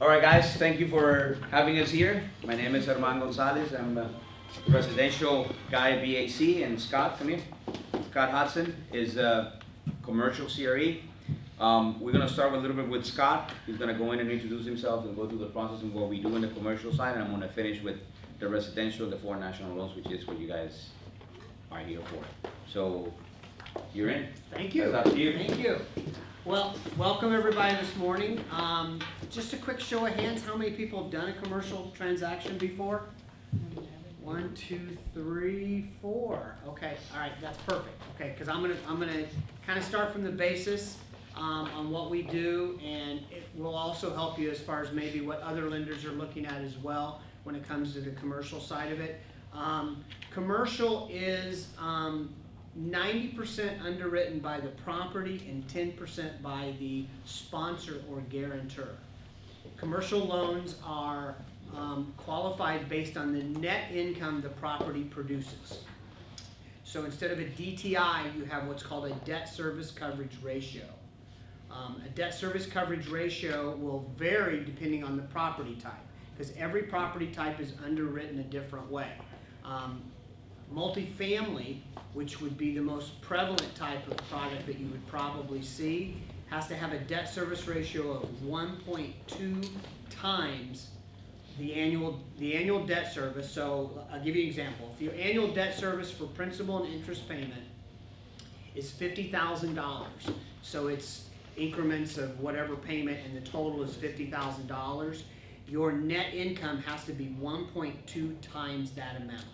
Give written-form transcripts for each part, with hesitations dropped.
All right, guys, thank you for having us here. My name is Herman Gonzalez. I'm a residential guy at BAC, and Scott, come here. Scott Hudson is commercial CRE. We're gonna start with a little bit with Scott. He's gonna go in and introduce himself and go through the process of what we do in the commercial side, and I'm gonna finish with the residential, the four national loans, which is what you guys are here for. So, you're in. Thank you. That's up to you. Thank you. Well, welcome everybody this morning. Just a quick show of hands, how many people have done a commercial transaction before? 1, 2, 3, 4. Okay, all right, that's perfect. Okay, because I'm gonna kind of start from the basis on what we do, and it will also help you as far as maybe what other lenders are looking at as well when it comes to the commercial side of it. Commercial is 90% underwritten by the property and 10% by the sponsor or guarantor. Commercial loans are qualified based on the net income the property produces. So instead of a DTI, you have what's called a debt service coverage ratio. A debt service coverage ratio will vary depending on the property type, because every property type is underwritten a different way. Multifamily, which would be the most prevalent type of product that you would probably see, has to have a debt service ratio of 1.2 times the annual debt service. So I'll give you an example. If your annual debt service for principal and interest payment is $50,000, so it's increments of whatever payment and the total is $50,000, your net income has to be 1.2 times that amount.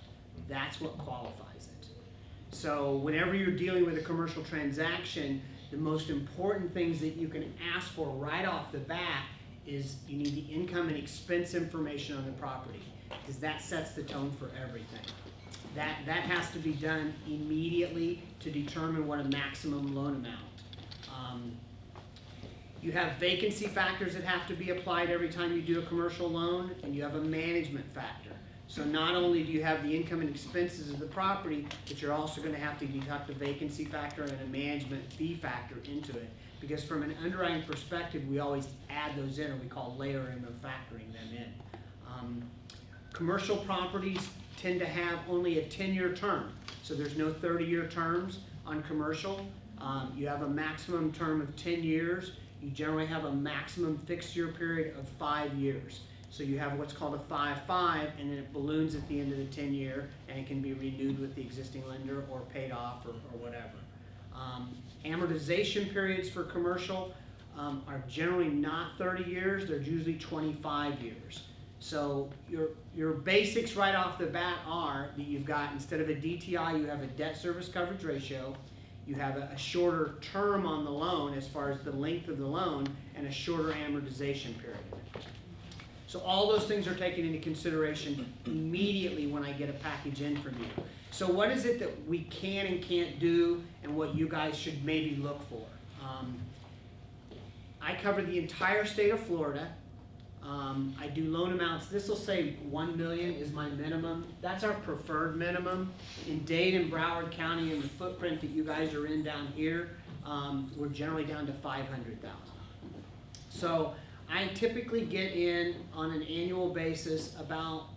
That's what qualifies it. So whenever you're dealing with a commercial transaction, the most important things that you can ask for right off the bat is you need the income and expense information on the property, because that sets the tone for everything. That has to be done immediately to determine what a maximum loan amount. You have vacancy factors that have to be applied every time you do a commercial loan, and you have a management factor. So not only do you have the income and expenses of the property, but you're also going to have to deduct a vacancy factor and a management fee factor into it. Because from an underwriting perspective, we always add those in, or we call layering or factoring them in. Commercial properties tend to have only a 10-year term. So there's no 30-year terms on commercial. You have a maximum term of 10 years. You generally have a maximum fixed year period of 5 years. So you have what's called a 5-5, and then it balloons at the end of the 10-year, and it can be renewed with the existing lender or paid off or whatever. Amortization periods for commercial are generally not 30 years, they're usually 25 years. So your basics right off the bat are that you've got, instead of a DTI, you have a debt service coverage ratio, you have a shorter term on the loan as far as the length of the loan, and a shorter amortization period. So all those things are taken into consideration immediately when I get a package in from you. So what is it that we can and can't do, and what you guys should maybe look for? I cover the entire state of Florida. I do loan amounts. This will say $1 million is my minimum. That's our preferred minimum. In Dade and Broward County, and the footprint that you guys are in down here, we're generally down to $500,000. So I typically get in on an annual basis about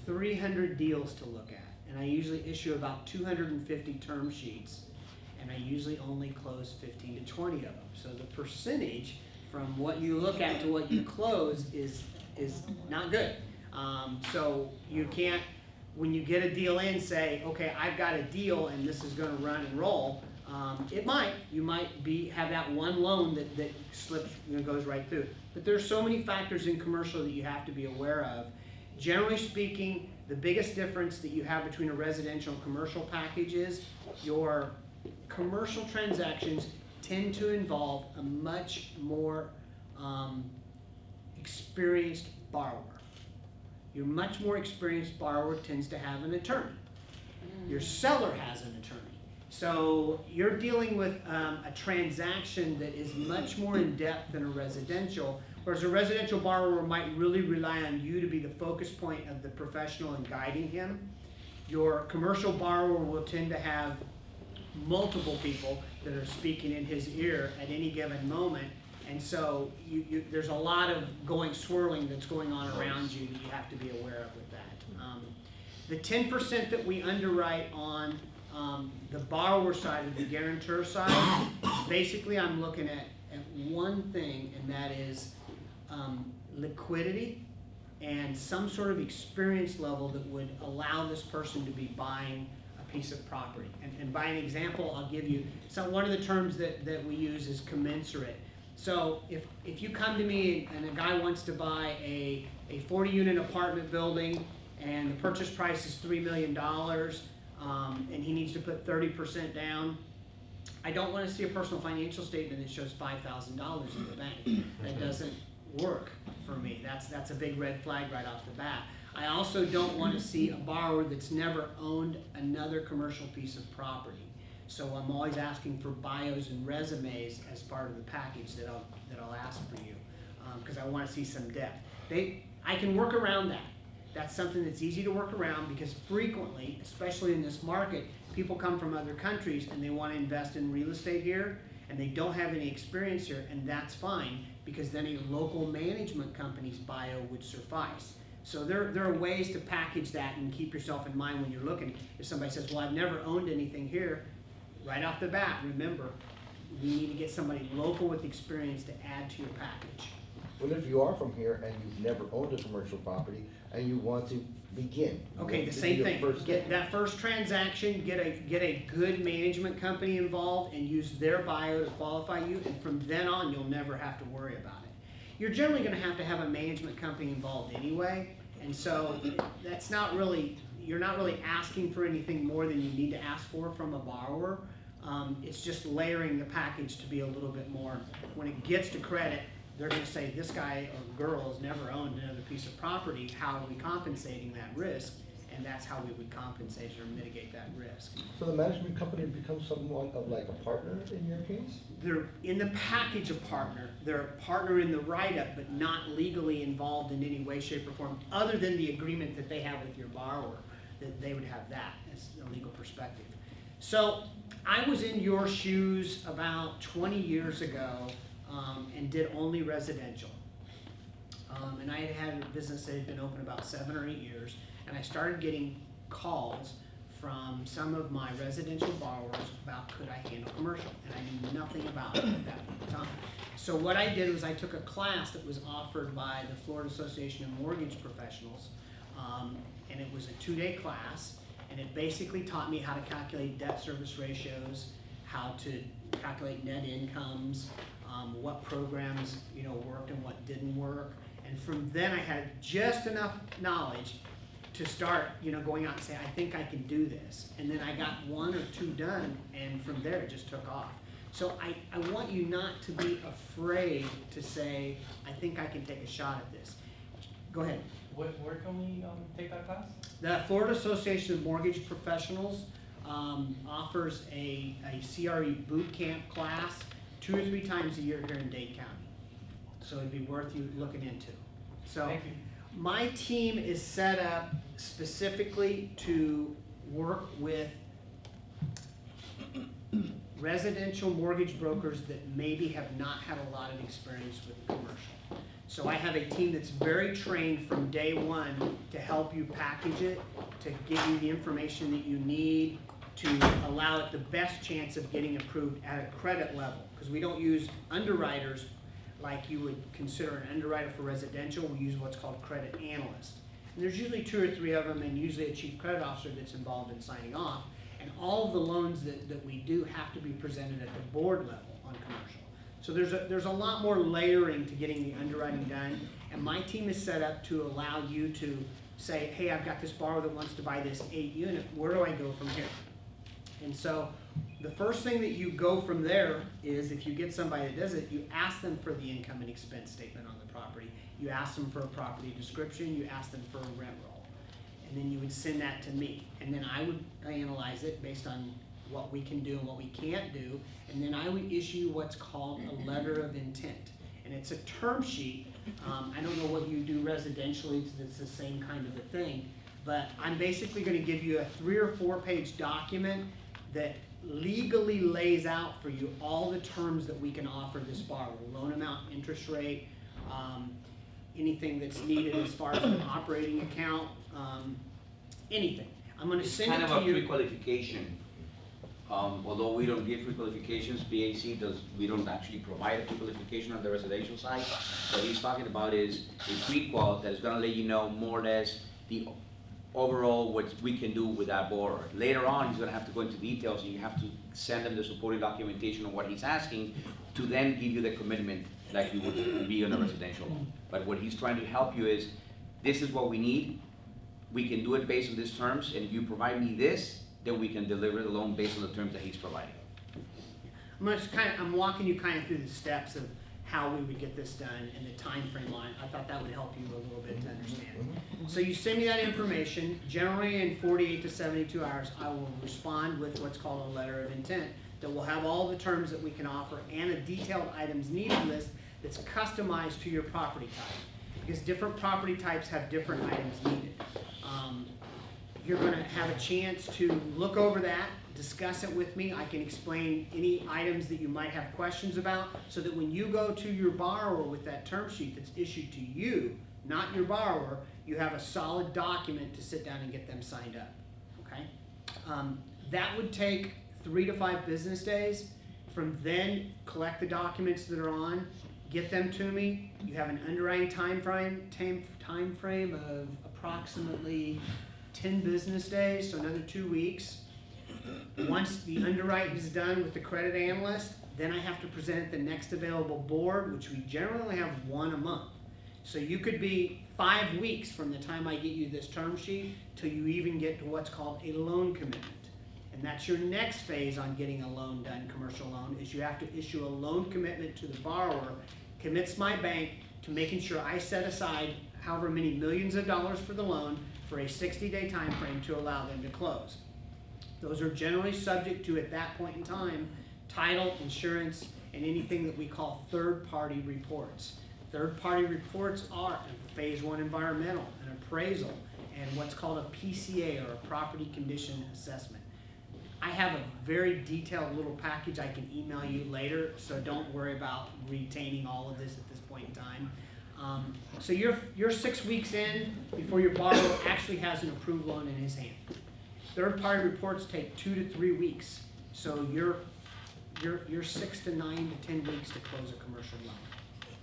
300 deals to look at, and I usually issue about 250 term sheets, and I usually only close 15 to 20 of them. So the percentage from what you look at to what you close is not good. So you can't, when you get a deal in, say, okay, I've got a deal and this is going to run and roll. You might have that one loan that slips, goes right through. But there's so many factors in commercial that you have to be aware of. Generally speaking, the biggest difference that you have between a residential and commercial package is your commercial transactions tend to involve a much more experienced borrower. Your much more experienced borrower tends to have an attorney. Your seller has an attorney. So you're dealing with a transaction that is much more in depth than a residential, whereas a residential borrower might really rely on you to be the focus point of the professional in guiding him. Your commercial borrower will tend to have multiple people that are speaking in his ear at any given moment, And so there's a lot of swirling that's going on around you that you have to be aware of with that. The 10% that we underwrite on the borrower side or the guarantor side, basically I'm looking at one thing, and that is liquidity and some sort of experience level that would allow this person to be buying a piece of property. And by an example, I'll give you, one of the terms that we use is commensurate. So if you come to me and a guy wants to buy a 40-unit apartment building and the purchase price is $3 million, and he needs to put 30% down, I don't want to see a personal financial statement that shows $5,000 in the bank. That doesn't work for me. That's a big red flag right off the bat. I also don't want to see a borrower that's never owned another commercial piece of property. So I'm always asking for bios and resumes as part of the package that I'll ask for you, because I want to see some depth. I can work around that. That's something that's easy to work around, because frequently, especially in this market, people come from other countries and they want to invest in real estate here, and they don't have any experience here, and that's fine, because then a local management company's bio would suffice. So there are ways to package that and keep yourself in mind when you're looking. If somebody says, well, I've never owned anything here, right off the bat, remember, we need to get somebody local with experience to add to your package. Well, if you are from here and you've never owned a commercial property and you want to begin. Okay, the same thing. Get that first transaction, get a good management company involved and use their bio to qualify you, and from then on, you'll never have to worry about it. You're generally gonna have to have a management company involved anyway, and so that's not really, you're not really asking for anything more than you need to ask for from a borrower. It's just layering the package to be a little bit more, when it gets to credit, they're going to say, this guy or girl has never owned another piece of property, how are we compensating that risk? And that's how we would compensate or mitigate that risk. So the management company becomes somewhat of like a partner in your case? They're in the package a partner. They're a partner in the write-up, but not legally involved in any way, shape, or form, other than the agreement that they have with your borrower, that they would have that as a legal perspective. So I was in your shoes about 20 years ago, and did only residential. And I had a business that had been open about 7 or 8 years, and I started getting calls from some of my residential borrowers about could I handle commercial, and I knew nothing about it at that point in time. So what I did was I took a class that was offered by the Florida Association of Mortgage Professionals, and it was a 2-day class, and it basically taught me how to calculate debt service ratios, how to calculate net incomes, what programs worked and what didn't work, and from then I had just enough knowledge to start going out and say, I think I can do this, and then I got 1 or 2 done, and from there it just took off. So I want you not to be afraid to say, I think I can take a shot at this. Go ahead. Where can we take that class? The Florida Association of Mortgage Professionals offers a CRE boot camp class 2 or 3 times a year here in Dade County. So it'd be worth you looking into. So Thank you. my team is set up specifically to work with residential mortgage brokers that maybe have not had a lot of experience with commercial. So I have a team that's very trained from day one to help you package it, to give you the information that you need, to allow it the best chance of getting approved at a credit level. Because we don't use underwriters like you would consider an underwriter for residential. We use what's called credit analyst. And there's usually 2 or 3 of them, and usually a chief credit officer that's involved in signing off. And all of the loans that we do have to be presented at the board level on commercial. So there's a lot more layering to getting the underwriting done. And my team is set up to allow you to say, hey, I've got this borrower that wants to buy this 8 unit. Where do I go from here? And so the first thing that you go from there is, if you get somebody that does it, you ask them for the income and expense statement on the property. You ask them for a property description. You ask them for a rent roll. And then you would send that to me. And then I would analyze it based on what we can do and what we can't do. And then I would issue what's called a letter of intent. And it's a term sheet. I don't know what you do residentially, it's the same kind of a thing. But I'm basically going to give you a 3 or 4 page document that legally lays out for you all the terms that we can offer this borrower: loan amount, interest rate, anything that's needed as far as an operating account, anything. I'm gonna It's send kind it of to a you. pre-qualification. Although we don't give pre-qualifications, BAC does, we don't actually provide a pre-qualification on the residential side. What he's talking about is a pre-qual that is gonna let you know more or less the overall what we can do with that borrower. Later on, he's gonna have to go into details, and you have to send him the supporting documentation of what he's asking to then give you the commitment like you would be on a residential loan. But what he's trying to help you is, this is what we need, we can do it based on these terms, and if you provide me this, then we can deliver the loan based on the terms that he's providing. I'm walking you kind of through the steps of how we would get this done and the time frame on it. I thought that would help you a little bit to understand. So you send me that information. Generally in 48 to 72 hours, I will respond with what's called a letter of intent that will have all the terms that we can offer and a detailed items needed list that's customized to your property type. Because different property types have different items needed. You're gonna have a chance to look over that, discuss it with me. I can explain any items that you might have questions about, so that when you go to your borrower with that term sheet that's issued to you, not your borrower, you have a solid document to sit down and get them signed up, okay? That would take 3 to 5 business days. From then, collect the documents that are on, get them to me. You have an underwriting time frame of approximately 10 business days, so another 2 weeks. Once the underwriting is done with the credit analyst, then I have to present it the next available board, which we generally only have 1 a month. So you could be 5 weeks from the time I get you this term sheet till you even get to what's called a loan commitment. And that's your next phase on getting a loan done, commercial loan, is you have to issue a loan commitment to the borrower, commits my bank to making sure I set aside however many millions of dollars for the loan for a 60-day time frame to allow them to close. Those are generally subject to, at that point in time, title, insurance, and anything that we call third-party reports. Third-party reports are a phase 1 environmental, an appraisal, and what's called a PCA, or a property condition assessment. I have a very detailed little package I can email you later, so don't worry about retaining all of this at this point in time. So you're 6 weeks in before your borrower actually has an approved loan in his hand. Third-party reports take 2 to 3 weeks, so you're 6 to 9 to 10 weeks to close a commercial loan.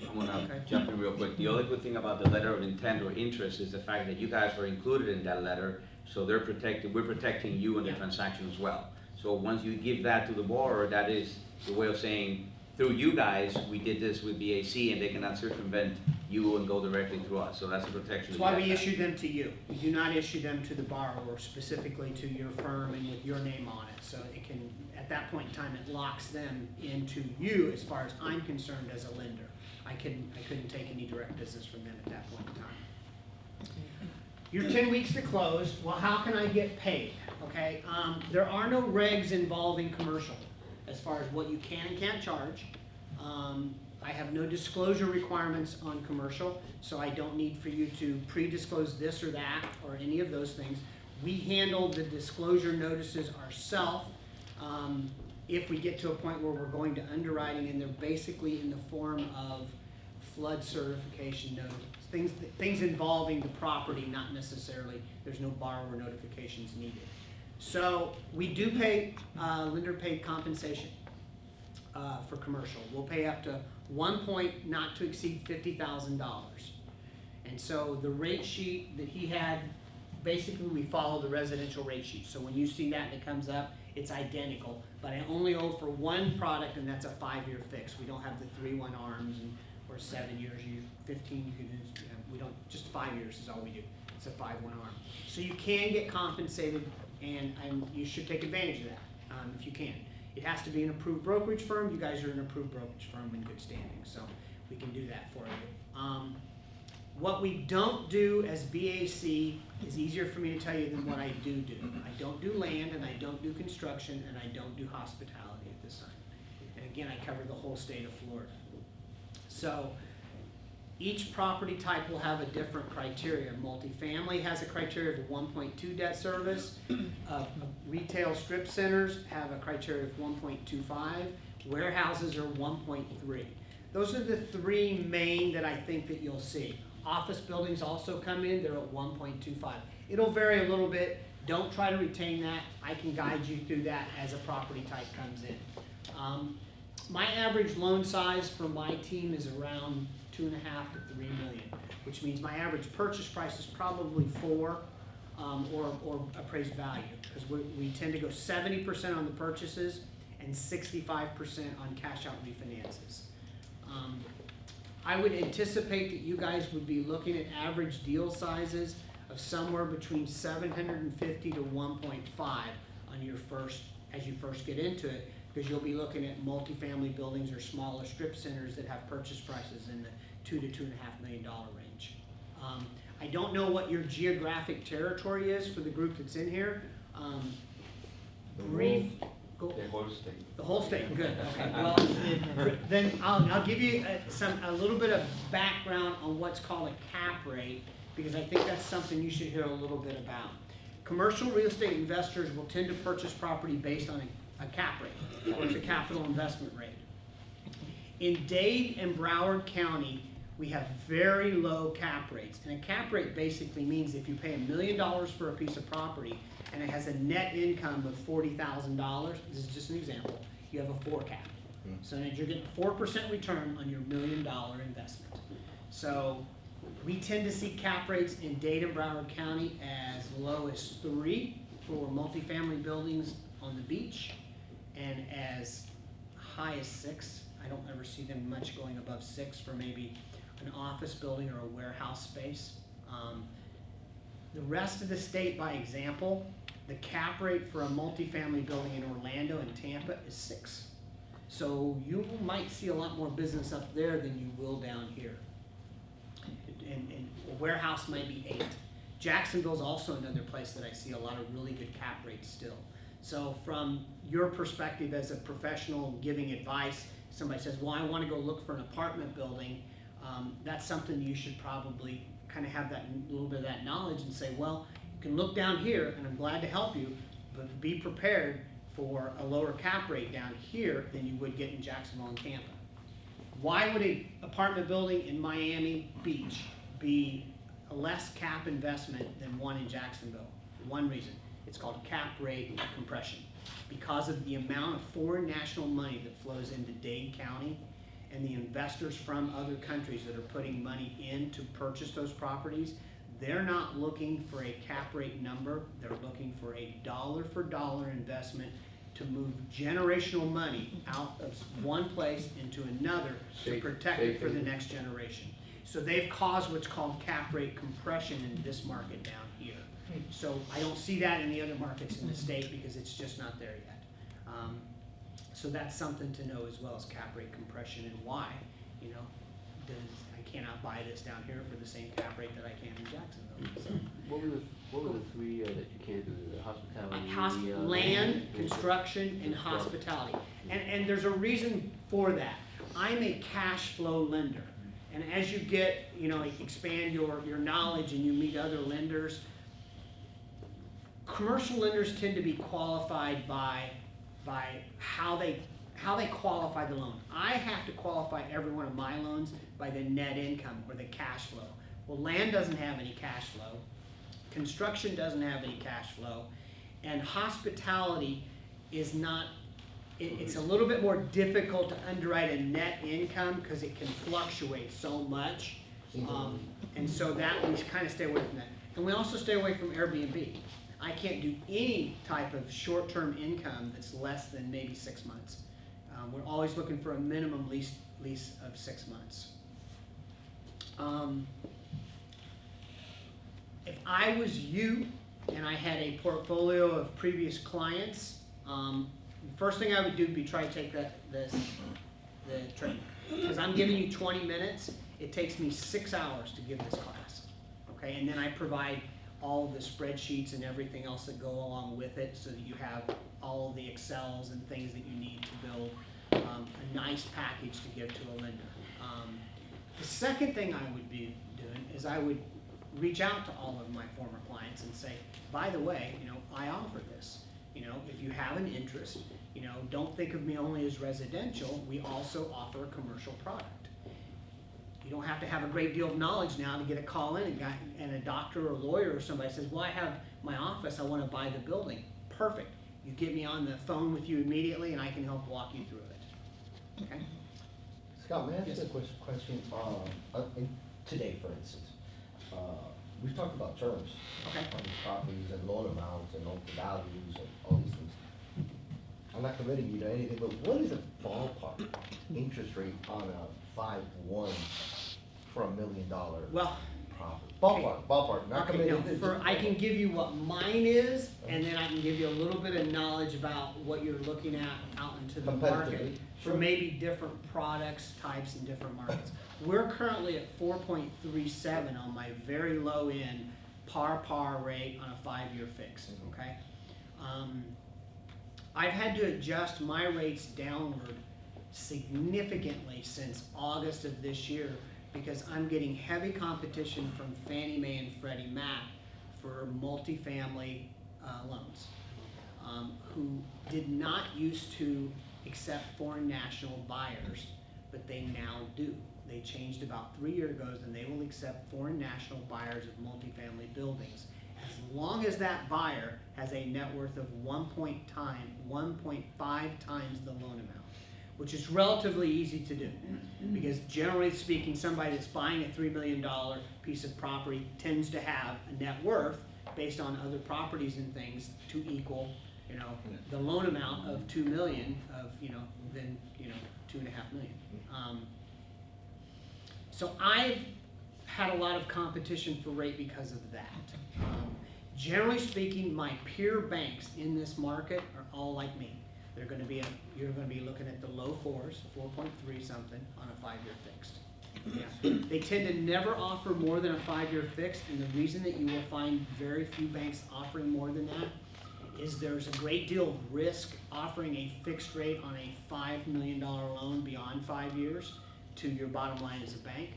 I'm gonna Okay. jump in real quick. The other good thing about the letter of intent or interest is the fact that you guys are included in that letter, so they're protected, we're protecting you in the Yeah. transaction as well. So once you give that to the borrower, that is the way of saying, through you guys, we did this with BAC, and they cannot circumvent you and go directly through us, so that's the protection. That's why we issue them to you. We do not issue them to the borrower, specifically to your firm and with your name on it. So it can, at that point in time, it locks them into you as far as I'm concerned as a lender. I couldn't take any direct business from them at that point in time. You're 10 weeks to close. Well, how can I get paid? Okay, there are no regs involving commercial as far as what you can and can't charge. I have no disclosure requirements on commercial, so I don't need for you to pre-disclose this or that or any of those things. We handle the disclosure notices ourselves. If we get to a point where we're going to underwriting, and they're basically in the form of flood certification notice, things involving the property, not necessarily, there's no borrower notifications needed. So we do pay lender paid compensation for commercial. We'll pay up to 1 point not to exceed $50,000. And so the rate sheet that he had, basically we follow the residential rate sheet. So when you see that and it comes up, it's identical, but I only owe for one product, and that's a 5-year fix. We don't have the 3-1 arms or 7 years, 15, we don't, just 5 years is all we do. It's a 5-1 arm. So you can get compensated, and you should take advantage of that if you can. It has to be an approved brokerage firm. You guys are an approved brokerage firm in good standing, so we can do that for you. What we don't do as BAC is easier for me to tell you than what I do. I don't do land, and I don't do construction, and I don't do hospitality at this time. And again, I cover the whole state of Florida. So Each property type will have a different criteria. Multifamily has a criteria of 1.2 debt service. Retail strip centers have a criteria of 1.25. Warehouses are 1.3. Those are the three main that I think that you'll see. Office buildings also come in, they're at 1.25. It'll vary a little bit. Don't try to retain that. I can guide you through that as a property type comes in. My average loan size for my team is around 2.5 to 3 million, which means my average purchase price is probably 4 or appraised value, because we tend to go 70% on the purchases and 65% on cash out refinances. I would anticipate that you guys would be looking at average deal sizes of somewhere between 750 to 1.5 on your as you first get into it, because you'll be looking at multifamily buildings or smaller strip centers that have purchase prices in the $2 to $2.5 million range. I don't know what your geographic territory is for the group that's in here. Brief. Go. The whole state. The whole state, good, okay. Well, then I'll give you a little bit of background on what's called a cap rate, because I think that's something you should hear a little bit about. Commercial real estate investors will tend to purchase property based on a cap rate, or it's a capital investment rate. In Dade and Broward County, we have very low cap rates. And a cap rate basically means if you pay $1 million for a piece of property and it has a net income of $40,000, this is just an example, you have a 4 cap. So that you're getting a 4% return on your $1 million investment. So we tend to see cap rates in Dade and Broward County as low as 3 for multifamily buildings on the beach, and as high as 6. I don't ever see them much going above 6 for maybe an office building or a warehouse space. The rest of the state, by example, the cap rate for a multifamily building in Orlando and Tampa is 6. So you might see a lot more business up there than you will down here. And a warehouse might be 8. Jacksonville's also another place that I see a lot of really good cap rates still. So from your perspective as a professional giving advice, somebody says, well, I want to go look for an apartment building, that's something you should probably kind of have that little bit of that knowledge and say, well, you can look down here and I'm glad to help you, but be prepared for a lower cap rate down here than you would get in Jacksonville and Tampa. Why would an apartment building in Miami Beach be a less cap investment than one in Jacksonville? One reason, it's called cap rate compression. Because of the amount of foreign national money that flows into Dade County and the investors from other countries that are putting money in to purchase those properties, they're not looking for a cap rate number, they're looking for a dollar for dollar investment to move generational money out of one place into another to protect it for the next generation. So they've caused what's called cap rate compression in this market down here. So I don't see that in the other markets in the state because it's just not there yet. So that's something to know as well as cap rate compression and why, I cannot buy this down here for the same cap rate that I can in Jacksonville. So. What were the 3 that you can't do? The hospitality, land, construction, and hospitality. And there's a reason for that. I'm a cash flow lender. And as you get, expand your knowledge and you meet other lenders, commercial lenders tend to be qualified by how they qualify the loan. I have to qualify every one of my loans by the net income or the cash flow. Well, land doesn't have any cash flow. Construction doesn't have any cash flow. And hospitality is not, it's a little bit more difficult to underwrite a net income because it can fluctuate so much. And so that we kind of stay away from that. And we also stay away from Airbnb. I can't do any type of short-term income that's less than maybe 6 months. We're always looking for a minimum lease of 6 months. If I was you and I had a portfolio of previous clients, the first thing I would do would be try to take the training. Because I'm giving you 20 minutes, it takes me 6 hours to give this class. Okay, and then I provide all the spreadsheets and everything else that go along with it so that you have all the Excels and things that you need to build a nice package to give to a lender. The second thing I would be doing is I would reach out to all of my former clients and say, by the way, I offer this. If you have an interest, don't think of me only as residential, we also offer a commercial product. You don't have to have a great deal of knowledge now to get a call in and a doctor or a lawyer or somebody says, well, I have my office, I want to buy the building. Perfect. You get me on the phone with you immediately and I can help walk you through it. Okay? Scott, may I ask Yes. you a question? Today, for instance, we've talked about terms Okay. on these properties and loan amounts and loan values and all these things. I'm not committing you to anything, but what is a ballpark interest rate on a 5/1 for $1 million Well, property? okay. Ballpark, not okay, committing. now, I can give you what mine is, and then I can give you a little bit of knowledge about what you're looking at out into the market Competitively, for sure. maybe different products, types, and different markets. We're currently at 4.37 on my very low end par rate on a 5-year fixed, okay? I've had to adjust my rates downward significantly since August of this year because I'm getting heavy competition from Fannie Mae and Freddie Mac for multifamily loans, who did not used to accept foreign national buyers, but they now do. They changed about 3 years ago, and they will accept foreign national buyers of multifamily buildings as long as that buyer has a net worth of 1.5 times the loan amount, which is relatively easy to do. Because generally speaking, somebody that's buying a $3 million piece of property tends to have a net worth based on other properties and things to equal, the loan amount of $2 million of, then, $2.5 million. So I've had a lot of competition for rate because of that. Generally speaking, my peer banks in this market are all like me. You're going to be looking at the low 4s, 4.3 something on a 5-year fixed. Yeah. They tend to never offer more than a 5-year fixed, and the reason that you will find very few banks offering more than that is there's a great deal of risk offering a fixed rate on a $5 million loan beyond 5 years to your bottom line as a bank.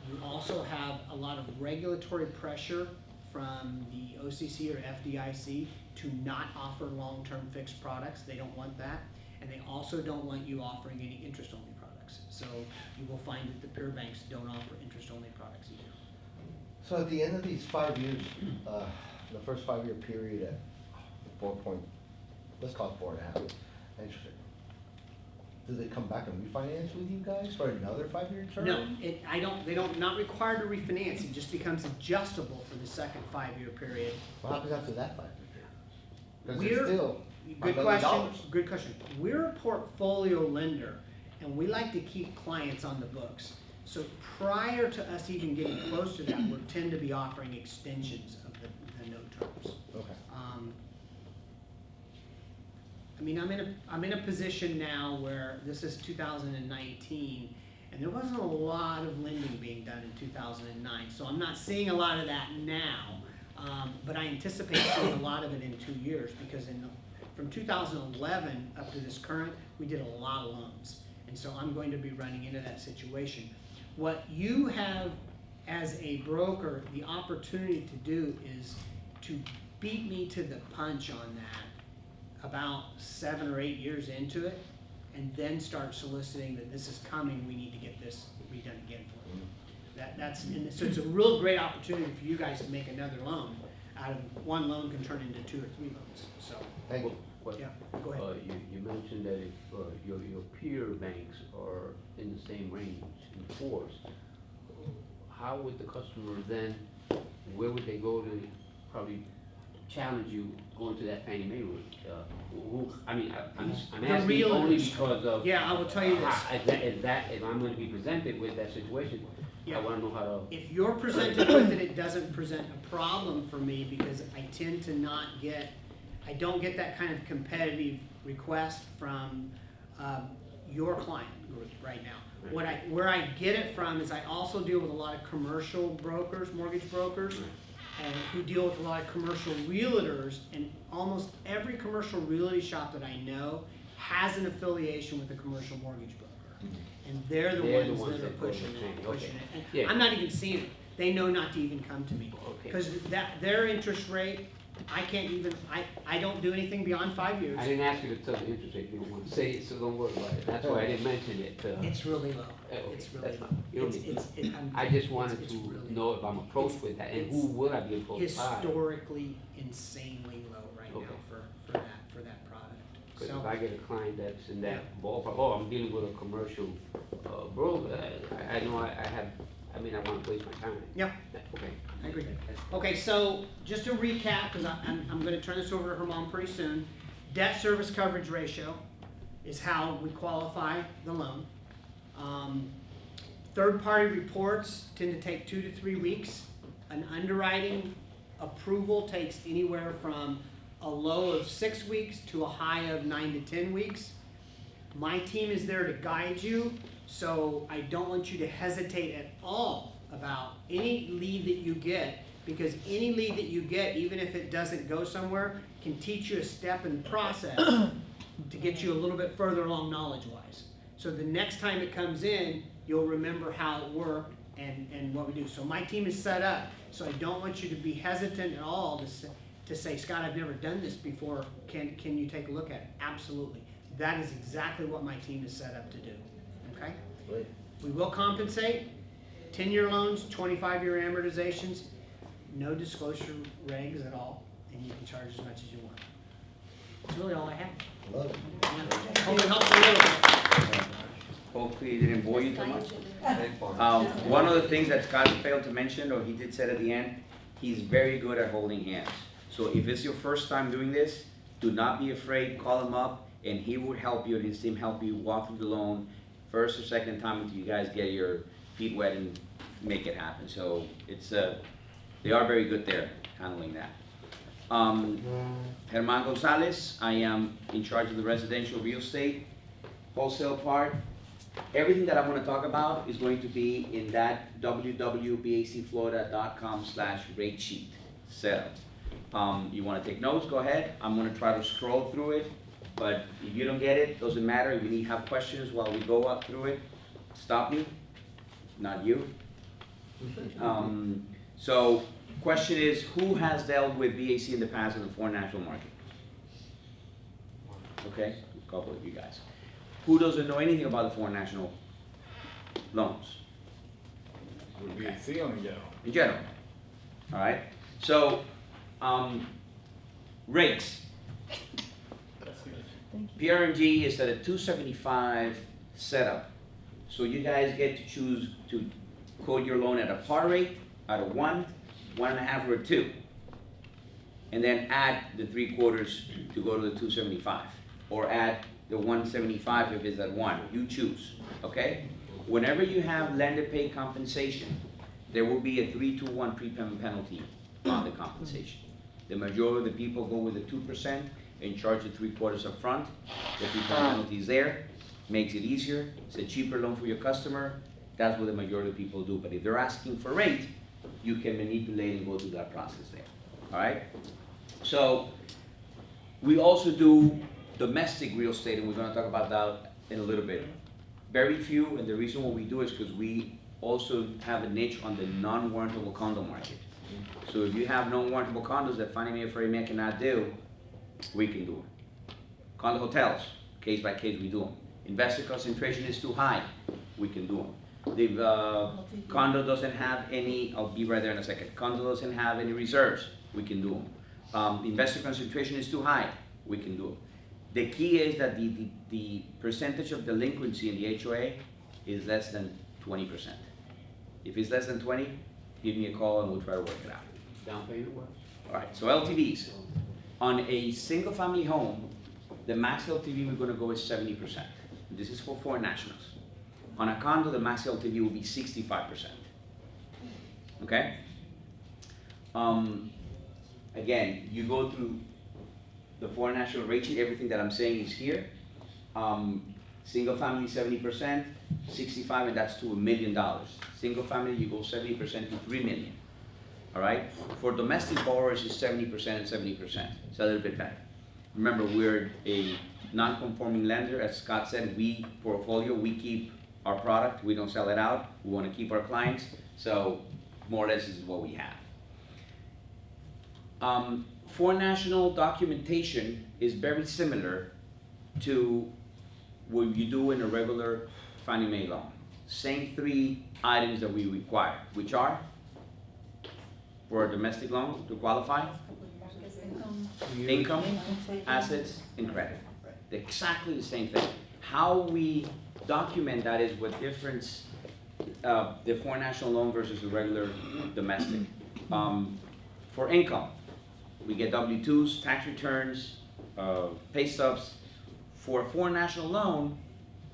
You also have a lot of regulatory pressure from the OCC or FDIC to not offer long-term fixed products. They don't want that. And they also don't want you offering any interest-only products. So you will find that the peer banks don't offer interest-only products either. So at the end of these 5 years, the first 5-year period at let's call it 4.5 interest rate, do they come back and refinance with you guys for another 5-year term? No, not required to refinance. It just becomes adjustable for the second 5-year period. What happens after that 5-year period? Because it's still Good $1 question, million. good question. We're a portfolio lender, and we like to keep clients on the books. So prior to us even getting close to that, we tend to be offering extensions of the note terms. Okay. I'm in a position now where this is 2019, and there wasn't a lot of lending being done in 2009, so I'm not seeing a lot of that now, but I anticipate seeing a lot of it in 2 years, because from 2011 up to this current, we did a lot of loans, and so I'm going to be running into that situation. What you have as a broker the opportunity to do is to beat me to the punch on that about 7 or 8 years into it, and then start soliciting that this is coming, we need to get this redone again for you. So it's a real great opportunity for you guys to make another loan. Out of one loan can turn into 2 or 3 loans, so, Thank you. yeah, go ahead. You mentioned that if your peer banks are in the same range, in 4s, how would the customer then, where would they go to probably challenge you going to that Fannie Mae route? I'm asking only realtors. because of. Yeah, I will tell you this. If I'm going to be presented with that situation, Yeah. I want to know how to. If you're presented with it, it doesn't present a problem for me, because I tend to I don't get that kind of competitive request from your client group right now. Where I get it from is I also deal with a lot of commercial brokers, mortgage brokers, and who deal with a lot of commercial realtors, and almost every commercial realty shop that I know has an affiliation with a commercial mortgage broker. and they're the They're the ones ones that are that go to pushing the it, training, pushing okay. it. And Yeah. I'm not even seeing it. They know not to even come to me. Okay. Because their interest rate, I can't even, I don't do anything beyond 5 years. I didn't ask you to tell the interest rate, you don't want to say it, so don't worry about it, that's why I didn't mention it. It's really low. Okay, It's really that's low. fine. You don't need to. I just wanted it's to really know if I'm approached with that, and it's who would I be approached by? historically insanely low right now Okay. for that product. Because So, if I get a client that's in that ballpark, oh, I'm dealing with a commercial, broker, I know I want to waste my time. yeah, Okay. I agree. Okay, so just to recap, because I'm gonna turn this over to Herman pretty soon. Debt service coverage ratio is how we qualify the loan. Third-party reports tend to take 2 to 3 weeks. An underwriting approval takes anywhere from a low of 6 weeks to a high of 9 to 10 weeks. My team is there to guide you, so I don't want you to hesitate at all about any lead that you get, because any lead that you get, even if it doesn't go somewhere, can teach you a step in the process to get you a little bit further along knowledge-wise. So the next time it comes in, you'll remember how it worked and what we do. So my team is set up, so I don't want you to be hesitant at all to say, Scott, I've never done this before, can you take a look at it? Absolutely. That is exactly what my team is set up to do, okay? Great. We will compensate, 10-year loans, 25-year amortizations, no disclosure regs at all, and you can charge as much as you want. That's really all I have. Love it. Yeah. Hope it helps a little bit. Hopefully it didn't bore you too much. One of the things that Scott failed to mention, or he did say at the end, he's very good at holding hands. So if it's your first time doing this, do not be afraid, call him up, and he will help you and his team help you walk through the loan first or second time until you guys get your feet wet and make it happen. So it's they are very good there handling that. Herman Gonzalez, I am in charge of the residential real estate wholesale part. Everything that I'm going to talk about is going to be in that www.bacflorida.com/rate sheet setup. You want to take notes, go ahead. I'm going to try to scroll through it, but if you don't get it, doesn't matter. If you have questions while we go up through it, stop me, not you. So, question is, who has dealt with BAC in the past in the foreign national market? Okay, a couple of you guys. Who doesn't know anything about the foreign national loans? Would be a feeling, yeah. In general, all right? So, rates. PRNG is at a 275 setup. So you guys get to choose to quote your loan at a par rate, at a 1, 1.5, or a 2. And then add the 3/4 to go to the 275. Or add the 175 if it's at 1. You choose, okay? Whenever you have lender pay compensation, there will be a 3-to-1 prepayment penalty on the compensation. The majority of the people go with the 2% and charge the 3/4 up front. The prepayment penalty is there, makes it easier. It's a cheaper loan for your customer. That's what the majority of people do. But if they're asking for rate, you can manipulate and go through that process there, all right? So we also do domestic real estate, and we're going to talk about that in a little bit. Very few, and the reason why we do is because we also have a niche on the non-warrantable condo market. So if you have non-warrantable condos that Fannie Mae or Freddie Mac cannot do, we can do them. Condo hotels, case by case, we do them. Investor concentration is too high, we can do them. The condo doesn't have any, I'll be right there in a second. Condo doesn't have any reserves, we can do them. Investor concentration is too high, we can do them. The key is that the percentage of delinquency in the HOA is less than 20%. If it's less than 20, give me a call and we'll try to work it out. Down payment was? All right, so LTVs. On a single family home, the max LTV we're gonna go is 70%. This is for foreign nationals. On a condo, the max LTV will be 65%. Okay? Again, you go through the foreign national rate sheet, everything that I'm saying is here. Single family 70%, 65, and that's to $1 million. Single family, you go 70% to $3 million. All right? For domestic borrowers, it's 70% and 70%. It's a little bit better. Remember, we're a non-conforming lender. As Scott said, we keep our product, we don't sell it out, we wanna keep our clients, so more or less this is what we have. Foreign national documentation is very similar to what you do in a regular Fannie Mae loan. Same 3 items that we require, which are, for a domestic loan to qualify, income, assets, and credit. Exactly the same thing. How we document that is what difference the foreign national loan versus the regular domestic. For income, we get W-2s, tax returns, pay stubs. For a foreign national loan,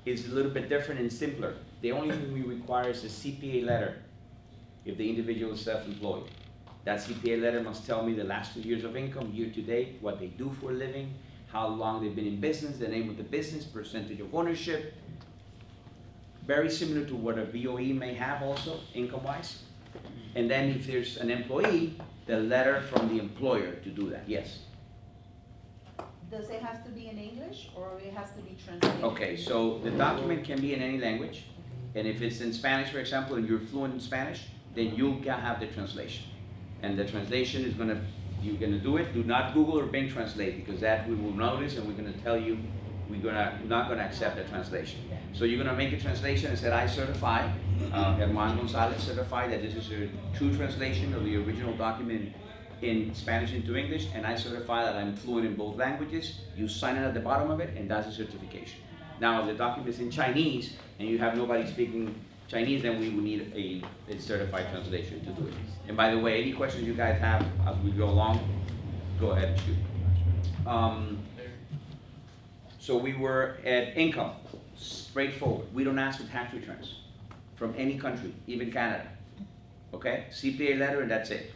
it's a little bit different and simpler. The only thing we require is a CPA letter if the individual is self-employed. That CPA letter must tell me the last 2 years of income, year to date, what they do for a living, how long they've been in business, the name of the business, percentage of ownership. Very similar to what a VOE may have also, income-wise. And then if there's an employee, the letter from the employer to do that, yes. Does it have to be in English or it has to be translated? Okay, so the document can be in any language. And if it's in Spanish, for example, and you're fluent in Spanish, then you'll have the translation. And the translation is you're gonna do it. Do not Google or Bing Translate, because that we will notice and we're gonna tell you not gonna accept the translation. So you're gonna make a translation and say, I certify, Herman Gonzalez certify that this is a true translation of the original document in Spanish into English, and I certify that I'm fluent in both languages. You sign it at the bottom of it, and that's a certification. Now, if the document is in Chinese, and you have nobody speaking Chinese, then we would need a certified translation to do it. And by the way, any questions you guys have as we go along, go ahead and shoot. So we were at income, straightforward. We don't ask for tax returns from any country, even Canada. Okay, CPA letter and that's it.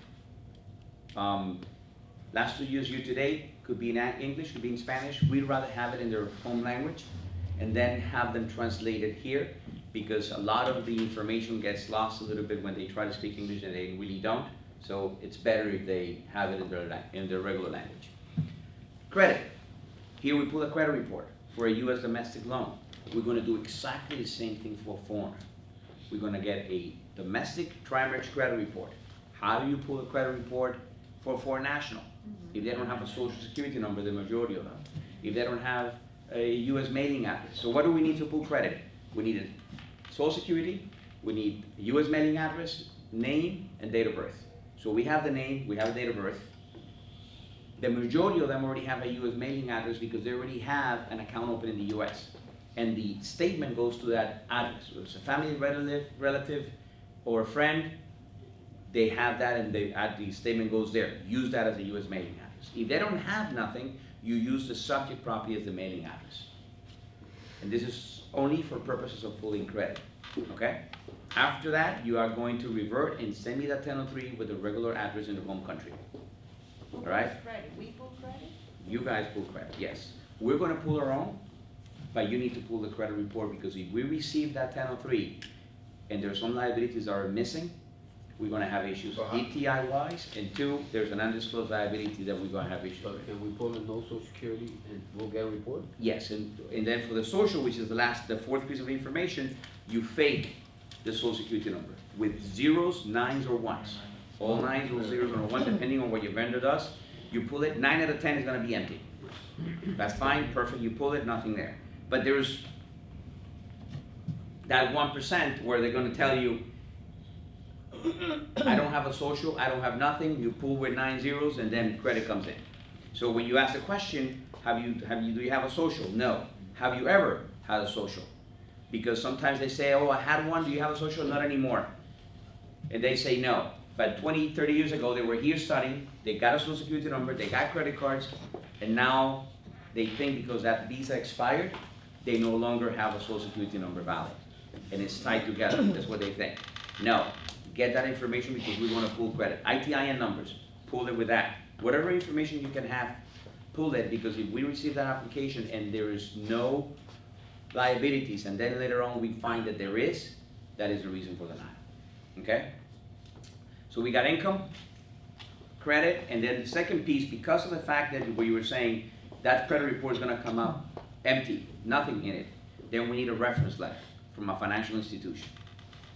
Last 2 years, year to date, could be in English, could be in Spanish. We'd rather have it in their home language and then have them translated here, because a lot of the information gets lost a little bit when they try to speak English and they really don't. So it's better if they have it in their regular language. Credit. Here we pull a credit report for a U.S. domestic loan. We're going to do exactly the same thing for a foreigner. We're going to get a domestic tri-merge credit report. How do you pull a credit report for a foreign national? If they don't have a social security number, the majority of them. If they don't have a U.S. mailing address. So what do we need to pull credit? We need a social security, we need a U.S. mailing address, name, and date of birth. So we have the name, we have a date of birth. The majority of them already have a U.S. mailing address because they already have an account open in the U.S. And the statement goes to that address. Whether it's a family relative or a friend, they have that and the statement goes there. Use that as a U.S. mailing address. If they don't have nothing, you use the subject property as the mailing address. And this is only for purposes of pulling credit, okay? After that, you are going to revert and send me that 1003 with the regular address in the home country. Who All right? pulls credit? We pull credit? You guys pull credit, yes. We're gonna pull our own, but you need to pull the credit report, because if we receive that 1003 and there's some liabilities that are missing, we're gonna have issues, DTI wise, and 2, there's an undisclosed liability that we're gonna have issues So with. can we pull in no social security and we'll get a report? Yes, and then for the social, which is the fourth piece of information, you fake the social security number with zeros, nines, or ones. All nines or zeros or ones, depending on what your vendor does. You pull it, 9 out of 10 is gonna be empty. That's fine, perfect, you pull it, nothing there. But there's that 1% where they're gonna tell you, I don't have a social, I don't have nothing, you pull with 9 zeros and then credit comes in. So when you ask the question, do you have a social? No. Have you ever had a social? Because sometimes they say, oh, I had one, do you have a social? Not anymore. And they say no. But 20, 30 years ago, they were here studying, they got a social security number, they got credit cards, and now they think because that visa expired, they no longer have a social security number valid. And it's tied together, that's what they think. No, get that information because we want to pull credit. ITIN numbers, pull it with that. Whatever information you can have, pull it, because if we receive that application and there is no liabilities, and then later on we find that there is, that is the reason for denial, okay? So we got income, credit, and then the second piece, because of the fact that what you were saying, that credit report is gonna come out empty, nothing in it, then we need a reference letter from a financial institution.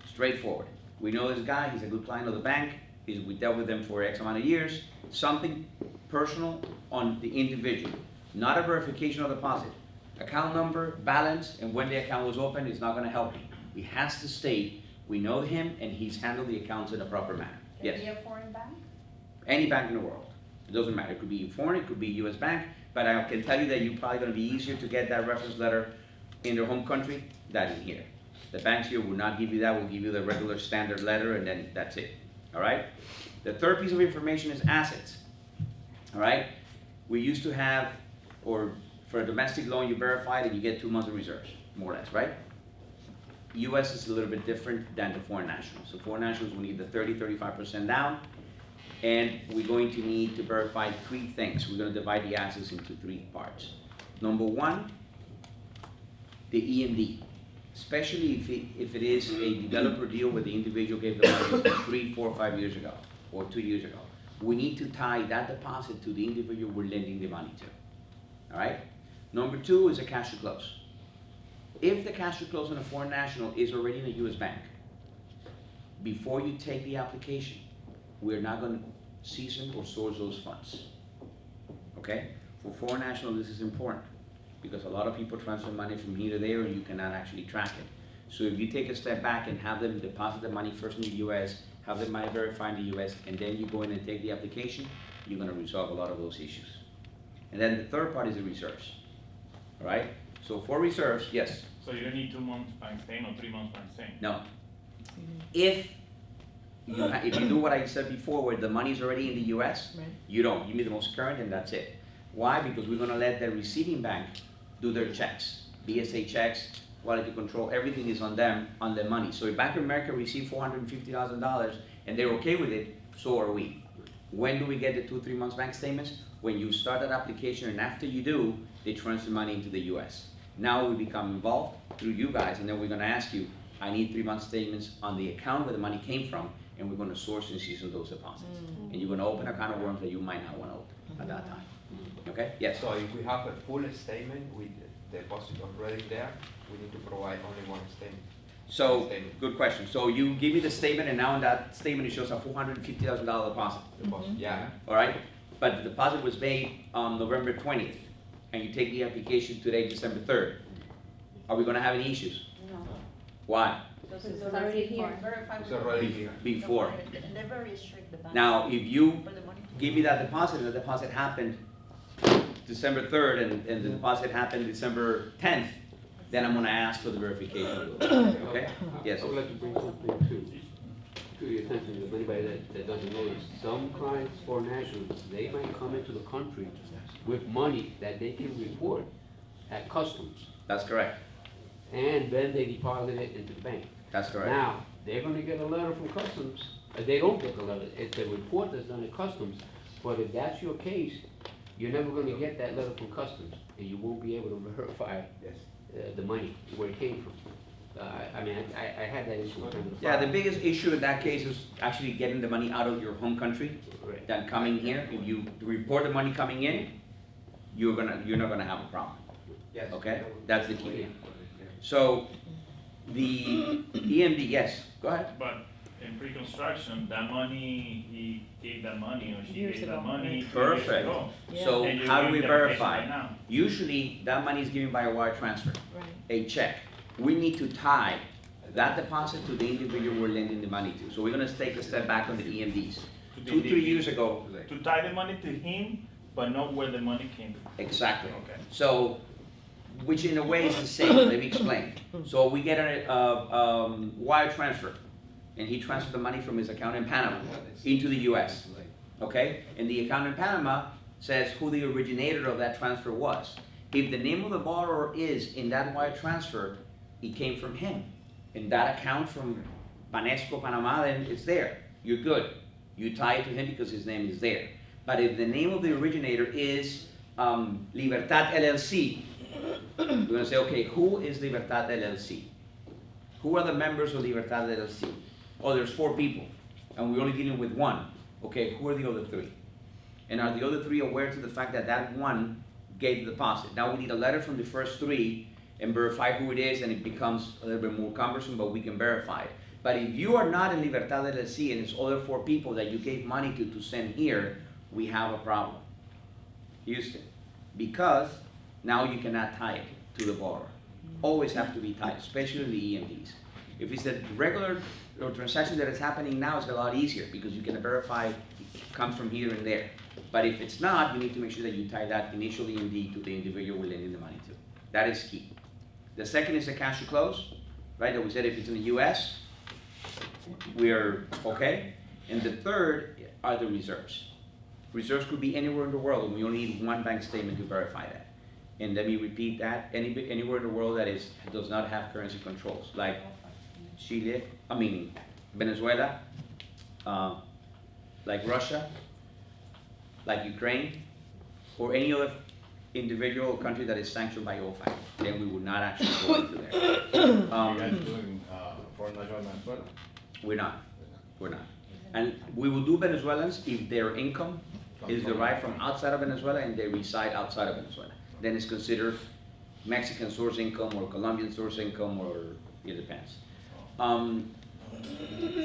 Straightforward. We know this guy, he's a good client of the bank, we dealt with him for X amount of years, something personal on the individual, not a verification of deposit. Account number, balance, and when the account was opened is not gonna help me. He has to state, we know him and he's handled the accounts in a proper manner. Can Yes, it be a foreign bank? any bank in the world. It doesn't matter, it could be foreign, it could be US bank, but I can tell you that you're probably gonna be easier to get that reference letter in their home country than in here. The banks here will not give you that, will give you the regular standard letter and then that's it, all right? The third piece of information is assets, all right? We used to have, or for a domestic loan, you verify that you get 2 months of reserves, more or less, right? US is a little bit different than the foreign nationals. So foreign nationals will need the 35% down, and we're going to need to verify 3 things. We're gonna divide the assets into 3 parts. Number 1, the EMD. Especially if it is a developer deal where the individual gave the money 3, 4, 5 years ago, or 2 years ago. We need to tie that deposit to the individual we're lending the money to, all right? Number 2 is a cash to close. If the cash to close on a foreign national is already in a US bank, before you take the application, we're not gonna season or source those funds, okay? For foreign national, this is important, because a lot of people transfer money from here to there and you cannot actually track it. So if you take a step back and have them deposit the money first in the US, have the money verified in the US, and then you go in and take the application, you're gonna resolve a lot of those issues. And then the third part is the reserves, all right? So for reserves, yes, So you don't need 2 months bank statement or 3 months bank statement? no. If you do what I said before, where the money's already in the US, Right. you don't, you meet the most current and that's it. Why? Because we're gonna let the receiving bank do their checks, BSA checks, quality control, everything is on them, on their money. So if Bank of America received $450,000 and they're okay with it, so are we. When do we get the 2-3 months bank statements? When you start that application, and after you do, they transfer money into the US. Now we become involved through you guys, and then we're gonna ask you, I need 3 month statements on the account where the money came from, and we're gonna source and season those deposits. And you're gonna open a can of worms that you might not wanna open at that time. Okay, yes? So if we have a full statement with the deposit already there, we need to provide only one statement. So, Statement. good question. So you give me the statement, and now in that statement, it shows a $450,000 deposit, Deposit, yeah. all right? But the deposit was made on November 20th, and you take the application today, December 3rd. Are we gonna have any issues? No, Why? because It's it's already already here. verified. It's already here. Before. And they're very strict, the banks. Now, if you For the money. give me that deposit, and the deposit happened December 3rd, and the deposit happened December 10th, then I'm gonna ask for the verification, okay? Yes. I would like to bring something to your attention, if anybody that doesn't know this. Some clients, foreign nationals, they might come into the country with money that they can report at customs, That's correct, and then they deposit it into the bank. that's correct. Now, they're gonna get a letter from customs, they don't get the letter, it's a report that's done at customs, but if that's your case, you're never gonna get that letter from customs, and you won't be able to verify Yes. the money, where it came from. I mean, I had that issue with the Yeah, the biggest issue in that case is actually getting the money out of your home country Right. than coming here. If you report the money coming in, you're not gonna have a problem, Yes. okay? That's the key. So, the EMD, yes, go ahead. But in pre-construction, that money, he gave that money or she Years gave that ago, money right. 3 years Perfect. ago. Yeah. So, And you're how do doing we the application verify? right now. Usually, that money is given by a wire transfer, Right. a check. We need to tie that deposit to the individual we're lending the money to. So we're gonna take a step back on the EMDs. To the 2-3 individual. years ago, To tie the money to him, but not where the money came from. exactly. Okay. So, which in a way is the same, let me explain. So we get a wire transfer, and he transferred the money from his account in Panama into the US, okay? And the account in Panama says who the originator of that transfer was. If the name of the borrower is in that wire transfer, it came from him. And that account from Banesco, Panama, then it's there. You're good. You tie it to him because his name is there. But if the name of the originator is Libertad LLC, we're gonna say, okay, who is Libertad LLC? Who are the members of Libertad LLC? Oh, there's 4 people, and we're only dealing with 1. Okay, who are the other 3? And are the other 3 aware to the fact that that 1 gave the deposit? Now we need a letter from the first 3 and verify who it is, and it becomes a little bit more cumbersome, but we can verify it. But if you are not in Libertad LLC and it's other 4 people that you gave money to send here, we have a problem. Houston, because now you cannot tie it to the borrower. Always have to be tied, especially in the EMDs. If it's a regular or transaction that is happening now, it's a lot easier because you can verify it comes from here and there. But if it's not, you need to make sure that you tie that initial EMD to the individual we're lending the money to. That is key. The second is the cash to close, right? That we said if it's in the US, we're okay. And the third are the reserves. Reserves could be anywhere in the world, and we only need 1 bank statement to verify that. And let me repeat that, anywhere in the world that does not have currency controls, like Chile, Venezuela, like Russia, like Ukraine, or any other individual country that is sanctioned by OFAC, then we would not actually go into there. You guys doing foreign measure on Venezuela? We're not. And we will do Venezuelans if their income is derived from outside of Venezuela and they reside outside of Venezuela. Then it's considered Mexican source income or Colombian source income, or it depends.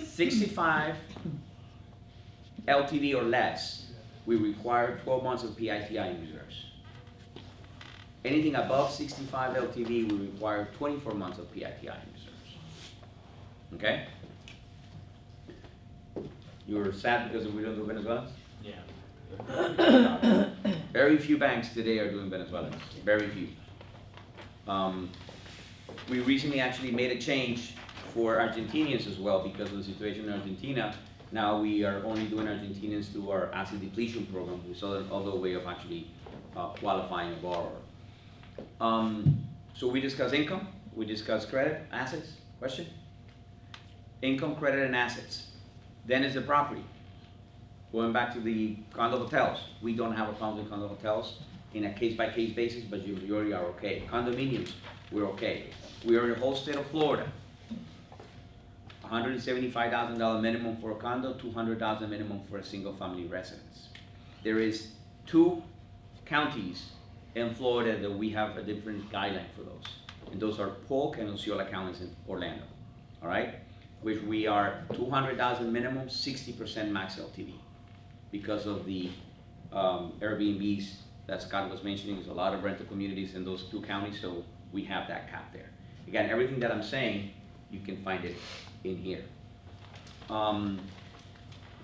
65 LTV or less, we require 12 months of PITI in reserves. Anything above 65 LTV, we require 24 months of PITI in reserves. Okay? You're sad because we don't do Venezuelans? Yeah. Very few banks today are doing Venezuelans, very few. We recently actually made a change for Argentinians as well because of the situation in Argentina. Now we are only doing Argentinians through our asset depletion program. We saw another way of actually qualifying a borrower. So we discuss income, we discuss credit, assets. Question? Income, credit, and assets. Then is the property. Going back to the condo hotels, we don't have a problem with condo hotels in a case-by-case basis, but you already are okay. Condominiums, we're okay. We are in the whole state of Florida. $175,000 minimum for a condo, $200,000 minimum for a single-family residence. There is 2 counties in Florida that we have a different guideline for those, and those are Polk and Osceola counties in Orlando. All right, which we are 200,000 minimum, 60% max LTV. Because of the Airbnbs that Scott was mentioning, there's a lot of rental communities in those 2 counties, so we have that cap there. Again, everything that I'm saying, you can find it in here.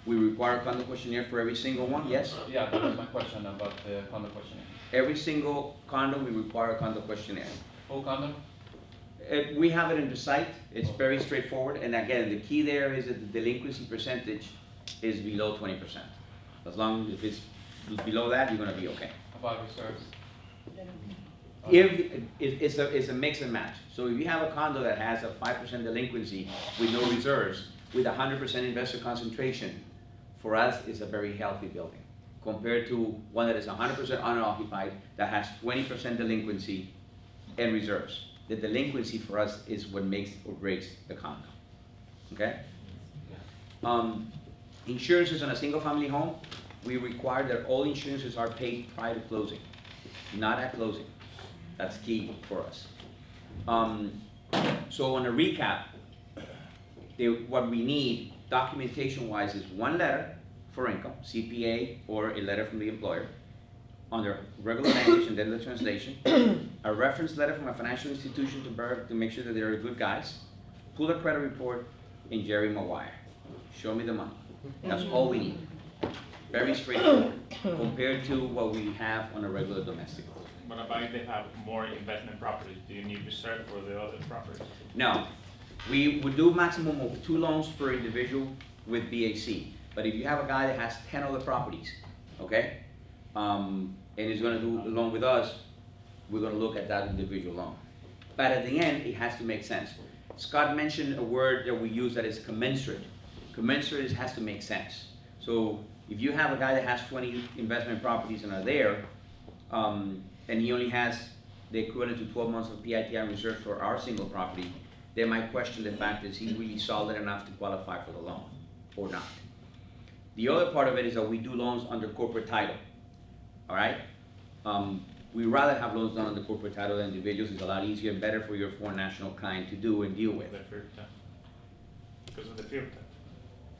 We require a condo questionnaire for every single one, yes? Yeah, that was my question about the condo questionnaire. Every single condo, we require a condo questionnaire. Full condo? We have it in the site, it's very straightforward, and again, the key there is that the delinquency percentage is below 20%. As long as it's below that, you're gonna be okay. About reserves? If it's a mix and match. So if you have a condo that has a 5% delinquency with no reserves, with 100% investor concentration, for us, it's a very healthy building. Compared to one that is 100% unoccupied, that has 20% delinquency and reserves. The delinquency for us is what makes or breaks the condo. Okay? Insurances on a single family home, we require that all insurances are paid prior to closing, not at closing. That's key for us. So on a recap, what we need documentation-wise is 1 letter for income, CPA, or a letter from the employer, under regular language and then the translation, a reference letter from a financial institution to make sure that they're good guys, pull a credit report, and Jerry Maguire. Show me the money. That's all we need. Very straightforward compared to what we have on a regular domestic. What about if they have more investment properties? Do you need reserve for the other properties? No, we would do maximum of 2 loans per individual with BAC. But if you have a guy that has 10 other properties, okay, and is gonna do a loan with us, we're gonna look at that individual loan. But at the end, it has to make sense. Scott mentioned a word that we use that is commensurate. Commensurate has to make sense. So if you have a guy that has 20 investment properties and are there, and he only has the equivalent to 12 months of PITI reserve for our single property, they might question the fact is he really solid enough to qualify for the loan or not. The other part of it is that we do loans under corporate title, all right? We rather have loans done on the corporate title than individuals. It's a lot easier and better for your foreign national client to do and deal with. The FIRPTA. Because of the FIRPTA.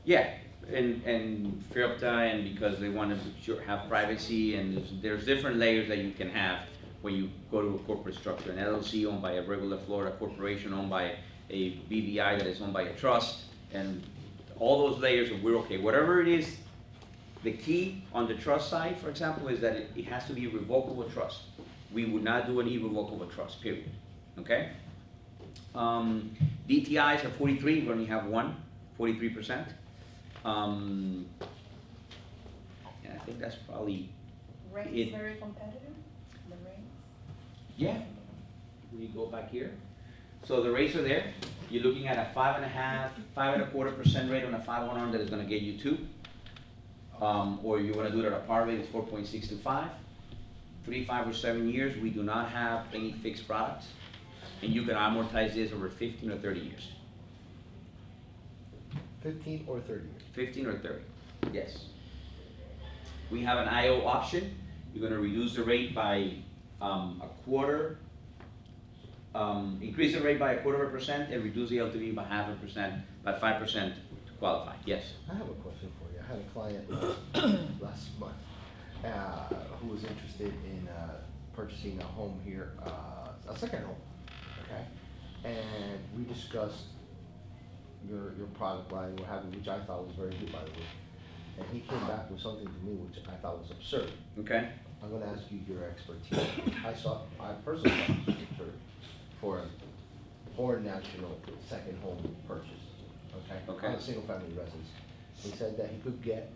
Yeah, and FIRPTA, and because they want to have privacy, and there's different layers that you can have when you go to a corporate structure. An LLC owned by a regular Florida corporation, owned by a BVI that is owned by a trust, and all those layers, and we're okay. Whatever it is, the key on the trust side, for example, is that it has to be a revocable trust. We would not do an irrevocable trust, period, okay? DTIs are 43, we only have one, 43%. And I think that's probably Rates it. very competitive, the rates? Yeah. We go back here. So the rates are there. You're looking at a 5.5, 5.25% rate on a 5/1 arm that is gonna get you 2. Or you wanna do it at a par rate, it's 4.625. 3, 5, or 7 years, we do not have any fixed products. And you can amortize this over 15 or 30 years. 15 or 30 years? 15 or 30, yes. We have an IO option. You're gonna reduce the rate by a quarter, increase the rate by 1/4% and reduce the LTV by 0.5%, by 5% to qualify, yes. I have a question for you. I had a client last month who was interested in purchasing a home here, a second home, okay? And we discussed your product line, what have you, which I thought was very good, by the way. And he came back with something to me which I thought was absurd. Okay, I'm gonna ask you your expertise. I personally thought it was absurd for a foreign national second home purchase, okay? Okay. On a single family residence. He said that he could get,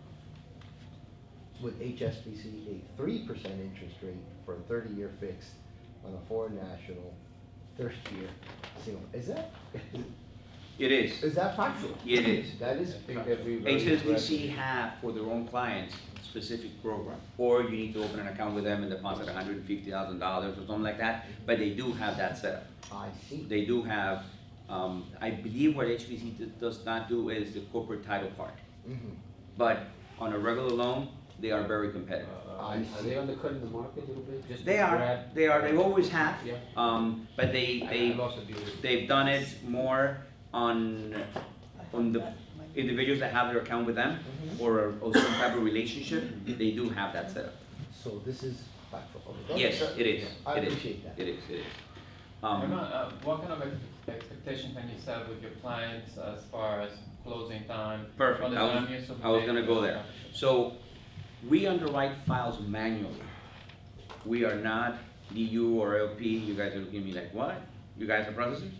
with HSBC, a 3% interest rate for a 30-year fixed on a foreign national 30-year single. Is that factual? it is. That is. HSBC have for their own clients specific program, or you need to open an account with them and deposit $150,000 or something like that, but they do have that set up. I see. They do have, I believe what HSBC does not do is the corporate title part, Mhm. but on a regular loan, they are very competitive. Are they undercutting the market a little bit? Just to They are, grab- they always have, Yeah. but I lost a deal. they've done it more on the individuals that have their account with them, or some type of relationship, they do have that set up. So this is factual. Okay. Yes, it is, I it is, appreciate that. it is. Herman, what kind of expectation can you set with your clients as far as closing time? Perfect. From the time you submit? I was gonna go there. So, we underwrite files manually. We are not DU or LP, you guys are looking at me like, what? You guys are processors?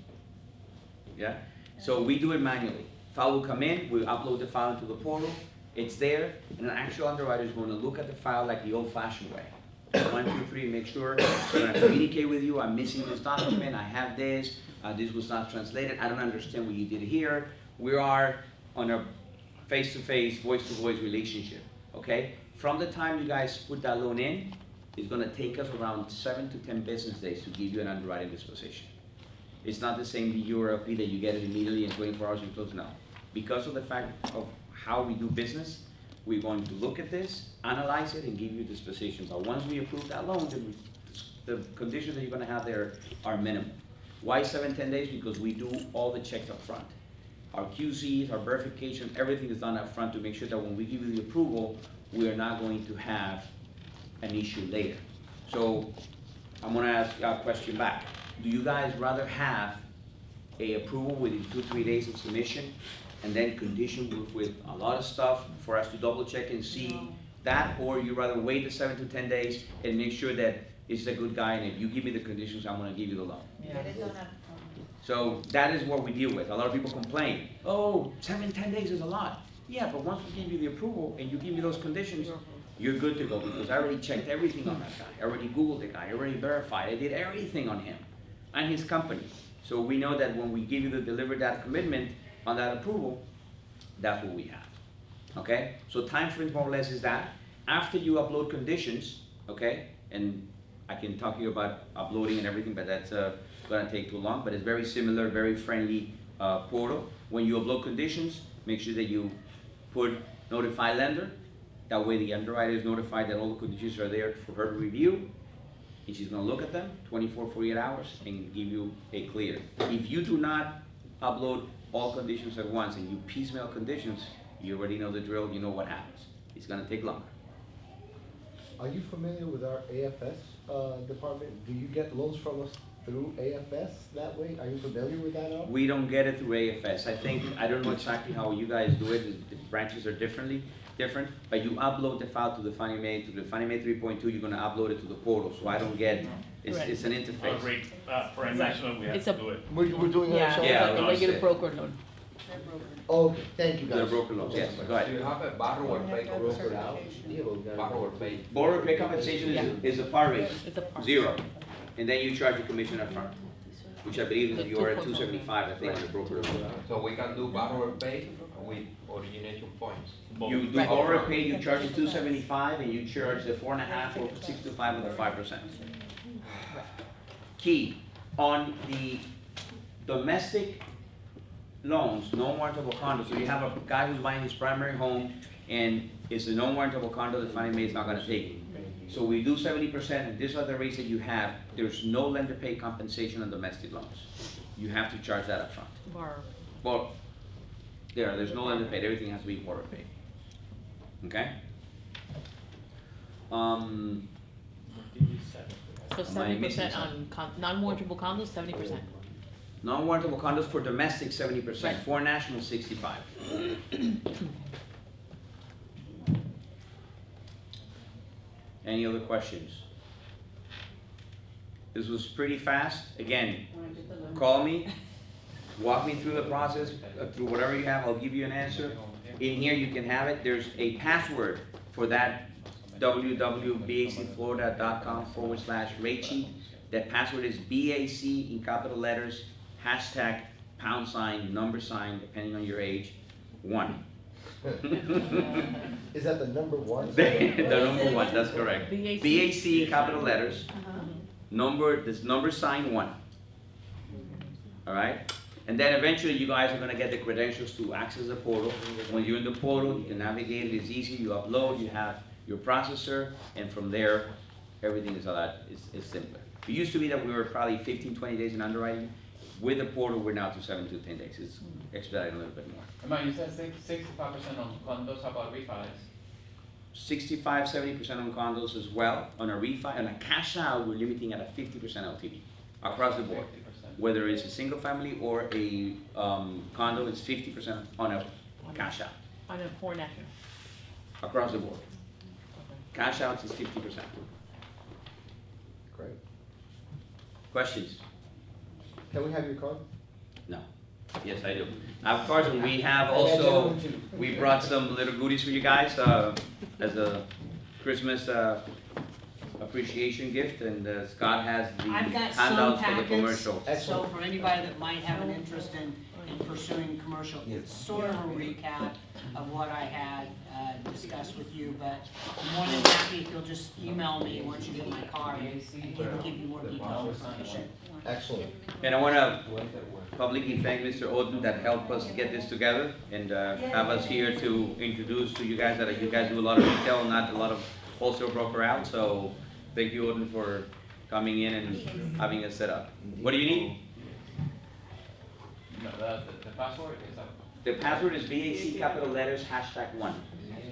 Yeah? So we do it manually. File will come in, we upload the file into the portal, it's there, and an actual underwriter is going to look at the file like the old-fashioned way. 1, 2, 3, make sure, I'm gonna communicate with you, I'm missing this document, I have this, this was not translated, I don't understand what you did here. We are on a face-to-face, voice-to-voice relationship, okay? From the time you guys put that loan in, it's gonna take us around 7 to 10 business days to give you an underwriting disposition. It's not the same DU or LP that you get it immediately in 24 hours you close, no. Because of the fact of how we do business, we're going to look at this, analyze it, and give you disposition. But once we approve that loan, then the conditions that you're gonna have there are minimal. Why 7, 10 days? Because we do all the checks up front. Our QCs, our verification, everything is done up front to make sure that when we give you the approval, we are not going to have an issue later. So I'm gonna ask a question back. Do you guys rather have a approval within 2, 3 days of submission and then condition with a lot of stuff for us to double check and see that, or you rather wait the 7 to 10 days and make sure that it's a good guy, and if you give me the conditions, I'm gonna give you the loan? Get it done at, So that is what we deal with. A lot of people complain, oh, 7, 10 days is a lot. Yeah, but once we give you the approval and you give me those conditions, you're good to go, because I already checked everything on that guy. I already Googled the guy, I already verified, I did everything on him and his company. So we know that when we give you the deliver that commitment on that approval, that's what we have, okay? So time frame more or less is that. After you upload conditions, okay, and I can talk to you about uploading and everything, but that's gonna take too long, but it's very similar, very friendly portal. When you upload conditions, make sure that you put notify lender. That way the underwriter is notified that all the conditions are there for her to review. and she's gonna look at them 24, 48 hours and give you a clear. If you do not upload all conditions at once and you piecemeal conditions, you already know the drill, you know what happens. It's gonna take longer. Are you familiar with our AFS department? Do you get loans from us through AFS that way? Are you familiar with that at all? We don't get it through AFS. I don't know exactly how you guys do it, the branches are different, but you upload the file to the Fannie Mae 3.2, you're gonna upload it to the portal, so I don't get, it's an interface. For international, we have It's to a- do it. We're doing it Yeah, ourselves? Yeah, like a no, regular it's- broker loan. Okay, thank you guys. The broker loans, yes, go Do ahead. you have a borrower pay, Brokered out? Yeah, but we gotta- borrower pay? Borrower pay compensation is a par rate, It's a part. 0, and then you charge a commission up front, which I believe The is you're at 2.1. 275, I think, on the broker loan. So we can do borrower pay with origination points. Both. You do Right. borrower pay, you charge the 275, and you charge the 4.5 or 625 of the 5%. Key, on the domestic loans, non-warrantable condos, so you have a guy who's buying his primary home, and it's a non-warrantable condo that Fannie Mae is not gonna take. So we do 70%, and these are the rates that you have, there's no lender pay compensation on domestic loans. You have to charge that up front. Bar. Well, there's no lender paid, everything has to be borrower paid. Okay? So Am I missing 70% on non-mortgageable condos, 70%. Non-warrantable condos for domestic, 70%, Right. for national, 65. Any other questions? This was pretty fast. Again, call me, walk me through the process, through whatever you have, I'll give you an answer. In here, you can have it. There's a password for that www.bacflorida.com/rate sheet. That password is BAC in capital letters, hashtag, pound sign, number sign, depending on your age, 1. Is that the number one? The number 1, that's correct. BAC. BAC in capital letters, number sign 1. All right? And then eventually you guys are gonna get the credentials to access the portal. When you're in the portal, you can navigate it, it's easy, you upload, you have your processor, and from there, everything is a lot, is simpler. It used to be that we were probably 15, 20 days in underwriting. With the portal, we're now to 7 to 10 days. It's expedited a little bit more. Man, you said 65% on condos, how about refis? 65, 70% on condos as well. On a refi, on a cash out, we're limiting at a 50% LTV across the board. 50%. Whether it's a single family or a condo, it's 50% on a cash out, On a four national. across the board. Cash outs is 50%. Great. Questions? Can we have your card? No. Yes, I do. Of course, and we have also, we brought some little goodies for you guys as a Christmas appreciation gift, and Scott has the I've got some handouts for the packets, commercial. so for anybody that might have an interest in pursuing commercial, it's sort of a recap of what I had discussed with you, but I'm more than happy if you'll just email me once you get my card, and can give you more detailed information. Excellent. And I wanna publicly thank Mr. Odin that helped us get this together and have us here to introduce to you guys that you guys do a lot of retail, not a lot of wholesale broker out, so thank you, Odin, for coming in and having us set up. What do you need? No, the password is that. The password is BAC capital letters, hashtag 1.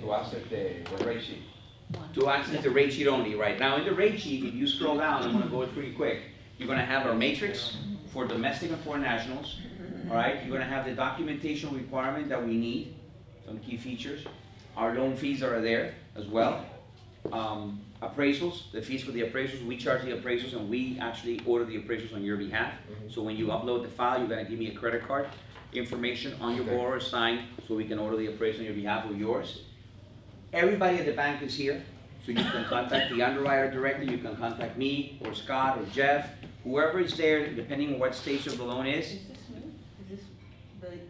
To access the rate sheet. To access the rate sheet only, right? Now, in the rate sheet, if you scroll down, I'm gonna go pretty quick. You're gonna have our matrix for domestic and foreign nationals, all right? You're gonna have the documentation requirement that we need, some key features. Our loan fees are there as well. Appraisals, the fees for the appraisals, we charge the appraisals and we actually order the appraisals on your behalf. So when you upload the file, you're gonna give me a credit card information on your borrower sign so we can order the appraisal on your behalf or yours. Everybody at the bank is here, so you can contact the underwriter directly, you can contact me or Scott or Jeff, whoever is there, depending on what stage of the loan is. Is this new? Is this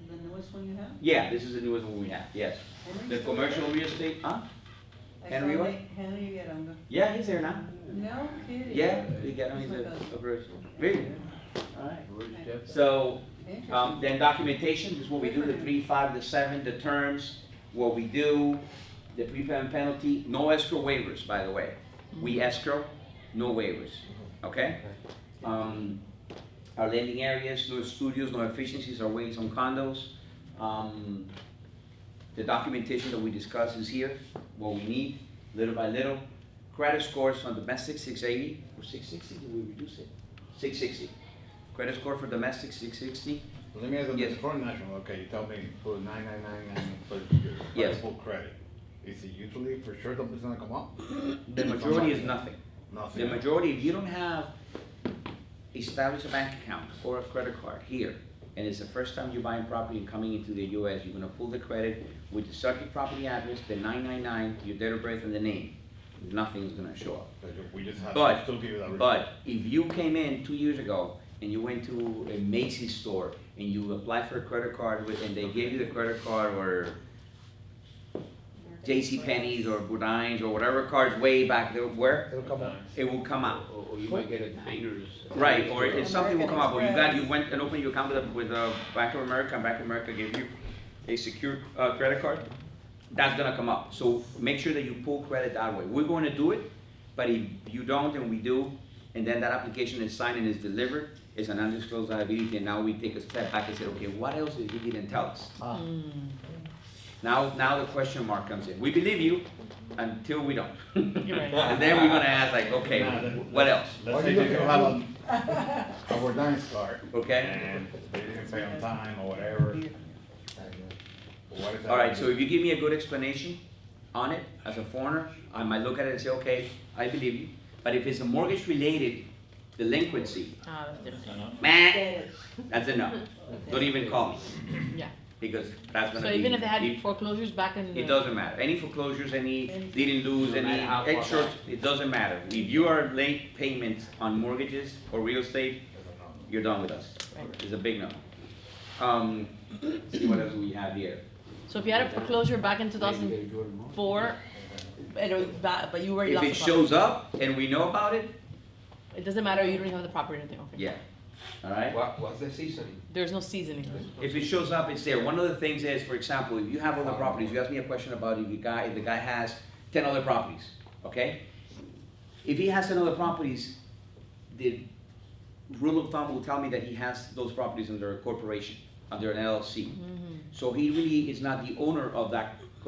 the newest one you have? Yeah, this is the newest one we have, yes. The commercial real estate, huh? Henry what? Henry Yaranga. Yeah, he's there now. No kidding. Yeah, we get him, he's a operator. Really? Alright. Where's Jeff? So, Interesting. then documentation, this is what we do, the 3, 5, the 7, the terms, what we do, the prepayment penalty, no escrow waivers, by the way. We escrow, no waivers, okay? Our landing areas, no studios, no efficiencies or ways on condos. The documentation that we discussed is here, what we need, little by little. Credit scores on domestic, 680, or 660, did we reduce it? 660. Credit score for domestic, 660. Let me ask you, Yes. this foreign national, okay, you tell me put 9999 for your Yes. full credit. Is it usually for sure something's gonna come up? The majority is nothing. Nothing. The majority, if you don't have established a bank account or a credit card here, and it's the first time you're buying property and coming into the US, you're gonna pull the credit with the subject property address, the 999, your date of birth, and the name. Nothing's gonna show up. Like, we just have But- to still give you that. But if you came in 2 years ago and you went to a Macy's store and you applied for a credit card with, and they gave you the credit card, or J.C. Penney's or Boudin's or whatever cards way back there, where It'll come up. it will come out. Or you might get a Diners. Right, or if something will come up, or American you went and opened your account with Bank of America, and Bank of America gave you a secure credit card, that's gonna come up. So make sure that you pull credit that way. We're going to do it, but if you don't and we do, and then that application is signed and is delivered, it's an undisclosed liability, and now we take a step back and say, okay, what else did you didn't tell us? Now the question mark comes in. We believe you until we don't. You're right. And then we're gonna ask like, okay, what else? Let's Are say you they looking don't at have a Bourdain's card. Okay? And they didn't pay on time or whatever. What is that? All right, so if you give me a good explanation on it, as a foreigner, I might look at it and say, okay, I believe you. But if it's a mortgage-related delinquency, Ah, that's different. meh, that's a no. Don't even call me, Yeah. because that's So gonna be. even if they had foreclosures back in the. It doesn't matter. Any foreclosures, any didn't lose, No any matter how far extra, back. it doesn't matter. If you are late payments on mortgages or real estate, you're done with us. Right. It's a big no. See what else we have here. So if you had a foreclosure back in Maybe you gotta 2004, do it more. but you already If lost it the property. shows up and we know about it, It doesn't matter, you don't have the property or anything, okay. yeah. All right? What's the seasoning? There's no seasoning. If it shows up, it's there. One of the things is, for example, if you have other properties, you asked me a question about if the guy has 10 other properties, okay? If he has 10 other properties, the rule of thumb will tell me that he has those properties under a corporation, under an LLC. So he really is not the owner of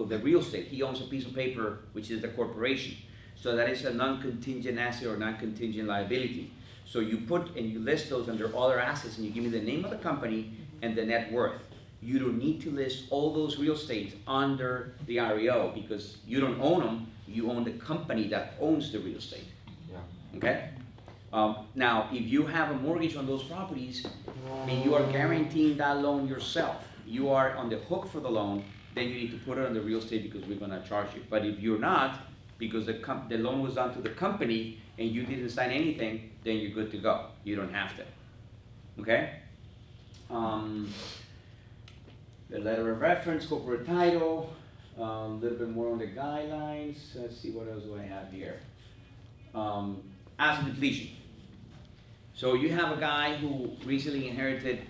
the real estate. He owns a piece of paper, which is the corporation. So that is a non-contingent asset or non-contingent liability. So you put and you list those under other assets, and you give me the name of the company and the net worth. You don't need to list all those real estates under the REO because you don't own them, you own the company that owns the real estate. Yeah. Okay? Now, if you have a mortgage on those properties and you are guaranteeing that loan yourself, you are on the hook for the loan, then you need to put it on the real estate because we're gonna charge you. But if you're not, because the loan was done to the company and you didn't sign anything, then you're good to go. You don't have to. Okay? The letter of reference, corporate title, a little bit more on the guidelines. Let's see, what else do I have here? Asset depletion. So you have a guy who recently inherited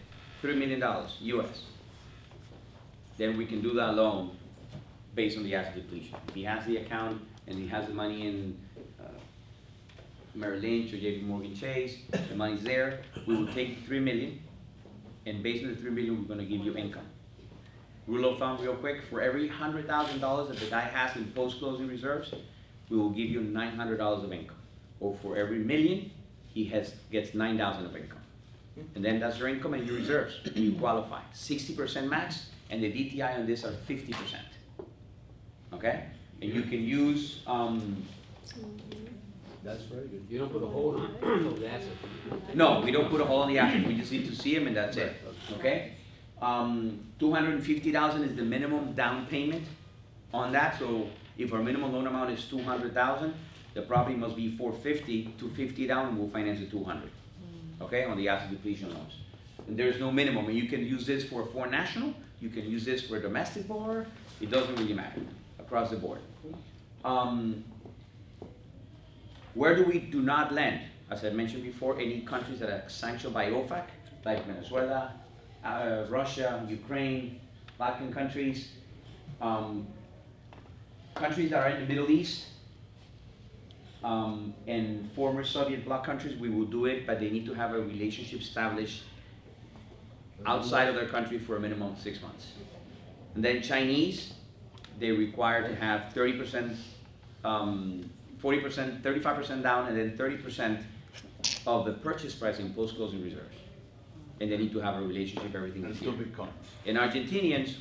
$3 million US. Then we can do that loan based on the asset depletion. If he has the account and he has the money in Merrill Lynch or JP Morgan Chase, the money's there, we will take $3 million, and based on the $3 million, we're gonna give you income. Rule of thumb real quick, for every $100,000 that the guy has in post-closing reserves, we will give you $900 of income. Or for every million, he gets $9,000 of income. And then that's your income and your reserves, and you qualify. 60% max, and the DTI on this are 50%. Okay? And you can use, That's very good. You don't put a hold on those assets. no, we don't put a hole in the assets, we just need to see them and that's it, okay? $250,000 is the minimum down payment on that, so if our minimum loan amount is $200,000, the property must be $450, $250 down, and we'll finance the $200, okay, on the asset depletion loans. And there's no minimum, and you can use this for a foreign national, you can use this for a domestic borrower, it doesn't really matter, across the board. Where do not lend? As I mentioned before, any countries that are sanctioned by OFAC, like Venezuela, Russia, Ukraine, Balkan countries, countries that are in the Middle East, In former Soviet bloc countries, we will do it, but they need to have a relationship established outside of their country for a minimum of 6 months. And then Chinese, they require to have 30%, 40%, 35% down, and then 30% of the purchase price in post-closing reserves. And they need to have a relationship, everything is here. And Argentinians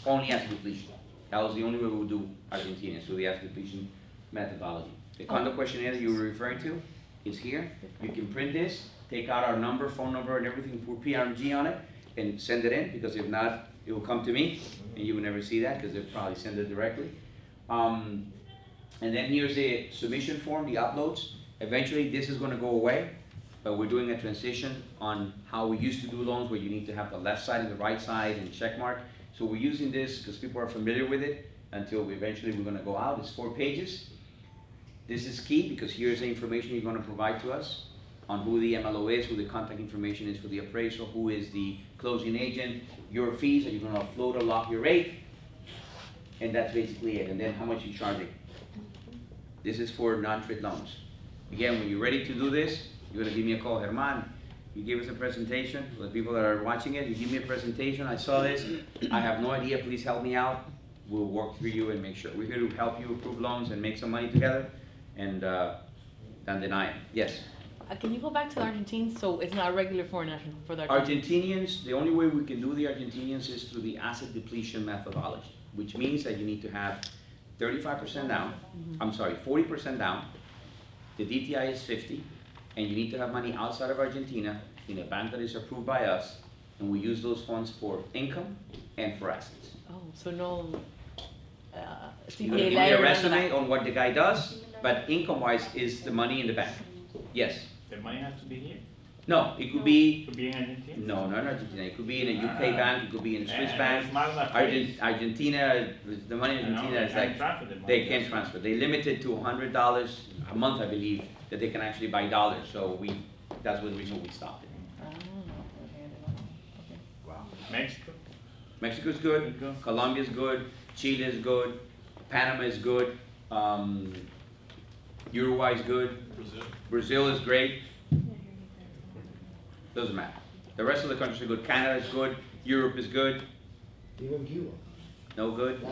only asset depletion. That was the only way we would do Argentinians, so the asset depletion methodology. The condo questionnaire that you were referring to is here. You can print this, take out our number, phone number, and everything, put PRMG on it, and send it in, because if not, it will come to me, and you will never see that, because they'll probably send it directly. And then here's the submission form, the uploads. Eventually, this is gonna go away, but we're doing a transition on how we used to do loans, where you need to have the left side and the right side and check mark. So we're using this because people are familiar with it until eventually we're gonna go out. It's 4 pages. This is key because here's the information you're gonna provide to us on who the MLO is, who the contact information is for the appraisal, who is the closing agent, your fees, are you gonna float or lock your rate? And that's basically it. And then how much you're charging. This is for non-trade loans. Again, when you're ready to do this, you're gonna give me a call. Herman, you give us a presentation. For the people that are watching it, you give me a presentation. I saw this. I have no idea. Please help me out. We'll work through you and make sure. We're here to help you approve loans and make some money together and don't deny it. Yes? Can you go back to the Argentines? So it's not regular foreign national for the Argentinians, the only way we can do the Argentinians is through the asset depletion methodology, which means that you need to have 35% down, I'm sorry, 40% down, the DTI is 50, and you need to have money outside of Argentina in a bank that is approved by us, and we use those funds for income and for assets. Oh, so no. You give me a resume on what the guy does, but income-wise is the money in the bank. Yes. The money has to be here. No, it could be, Could be in Argentina. no, not in Argentina. It could be in a UK bank, it could be in a Swiss bank. It's not like Argentina, the money in Argentina is like, they can't transfer. They limit it to $100 a month, I believe, that they can actually buy dollars. So that's the reason we stopped it. Mexico. Mexico's good, Colombia's good, Chile is good, Panama is good, Uruguay's good, Brazil is great. Doesn't matter. The rest of the countries are good. Canada is good, Europe is good. Even Cuba. No good.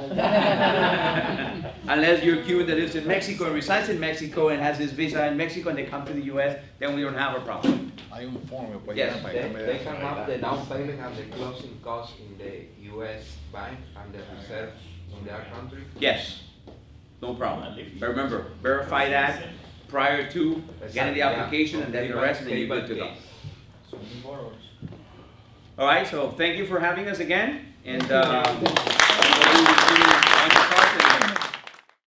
Unless you're a Cuban that lives in Mexico and resides in Mexico and has his visa in Mexico and they come to the US, then we don't have a problem. Hay un form, pues, Yes. They can have the down payment and the closing cost in the US bank and the reserve in their country. Yes, no problem. But remember, verify that prior to getting the application and then the rest, and then you're good to go. All right, so thank you for having us again, and we'll be receiving a bunch of cards and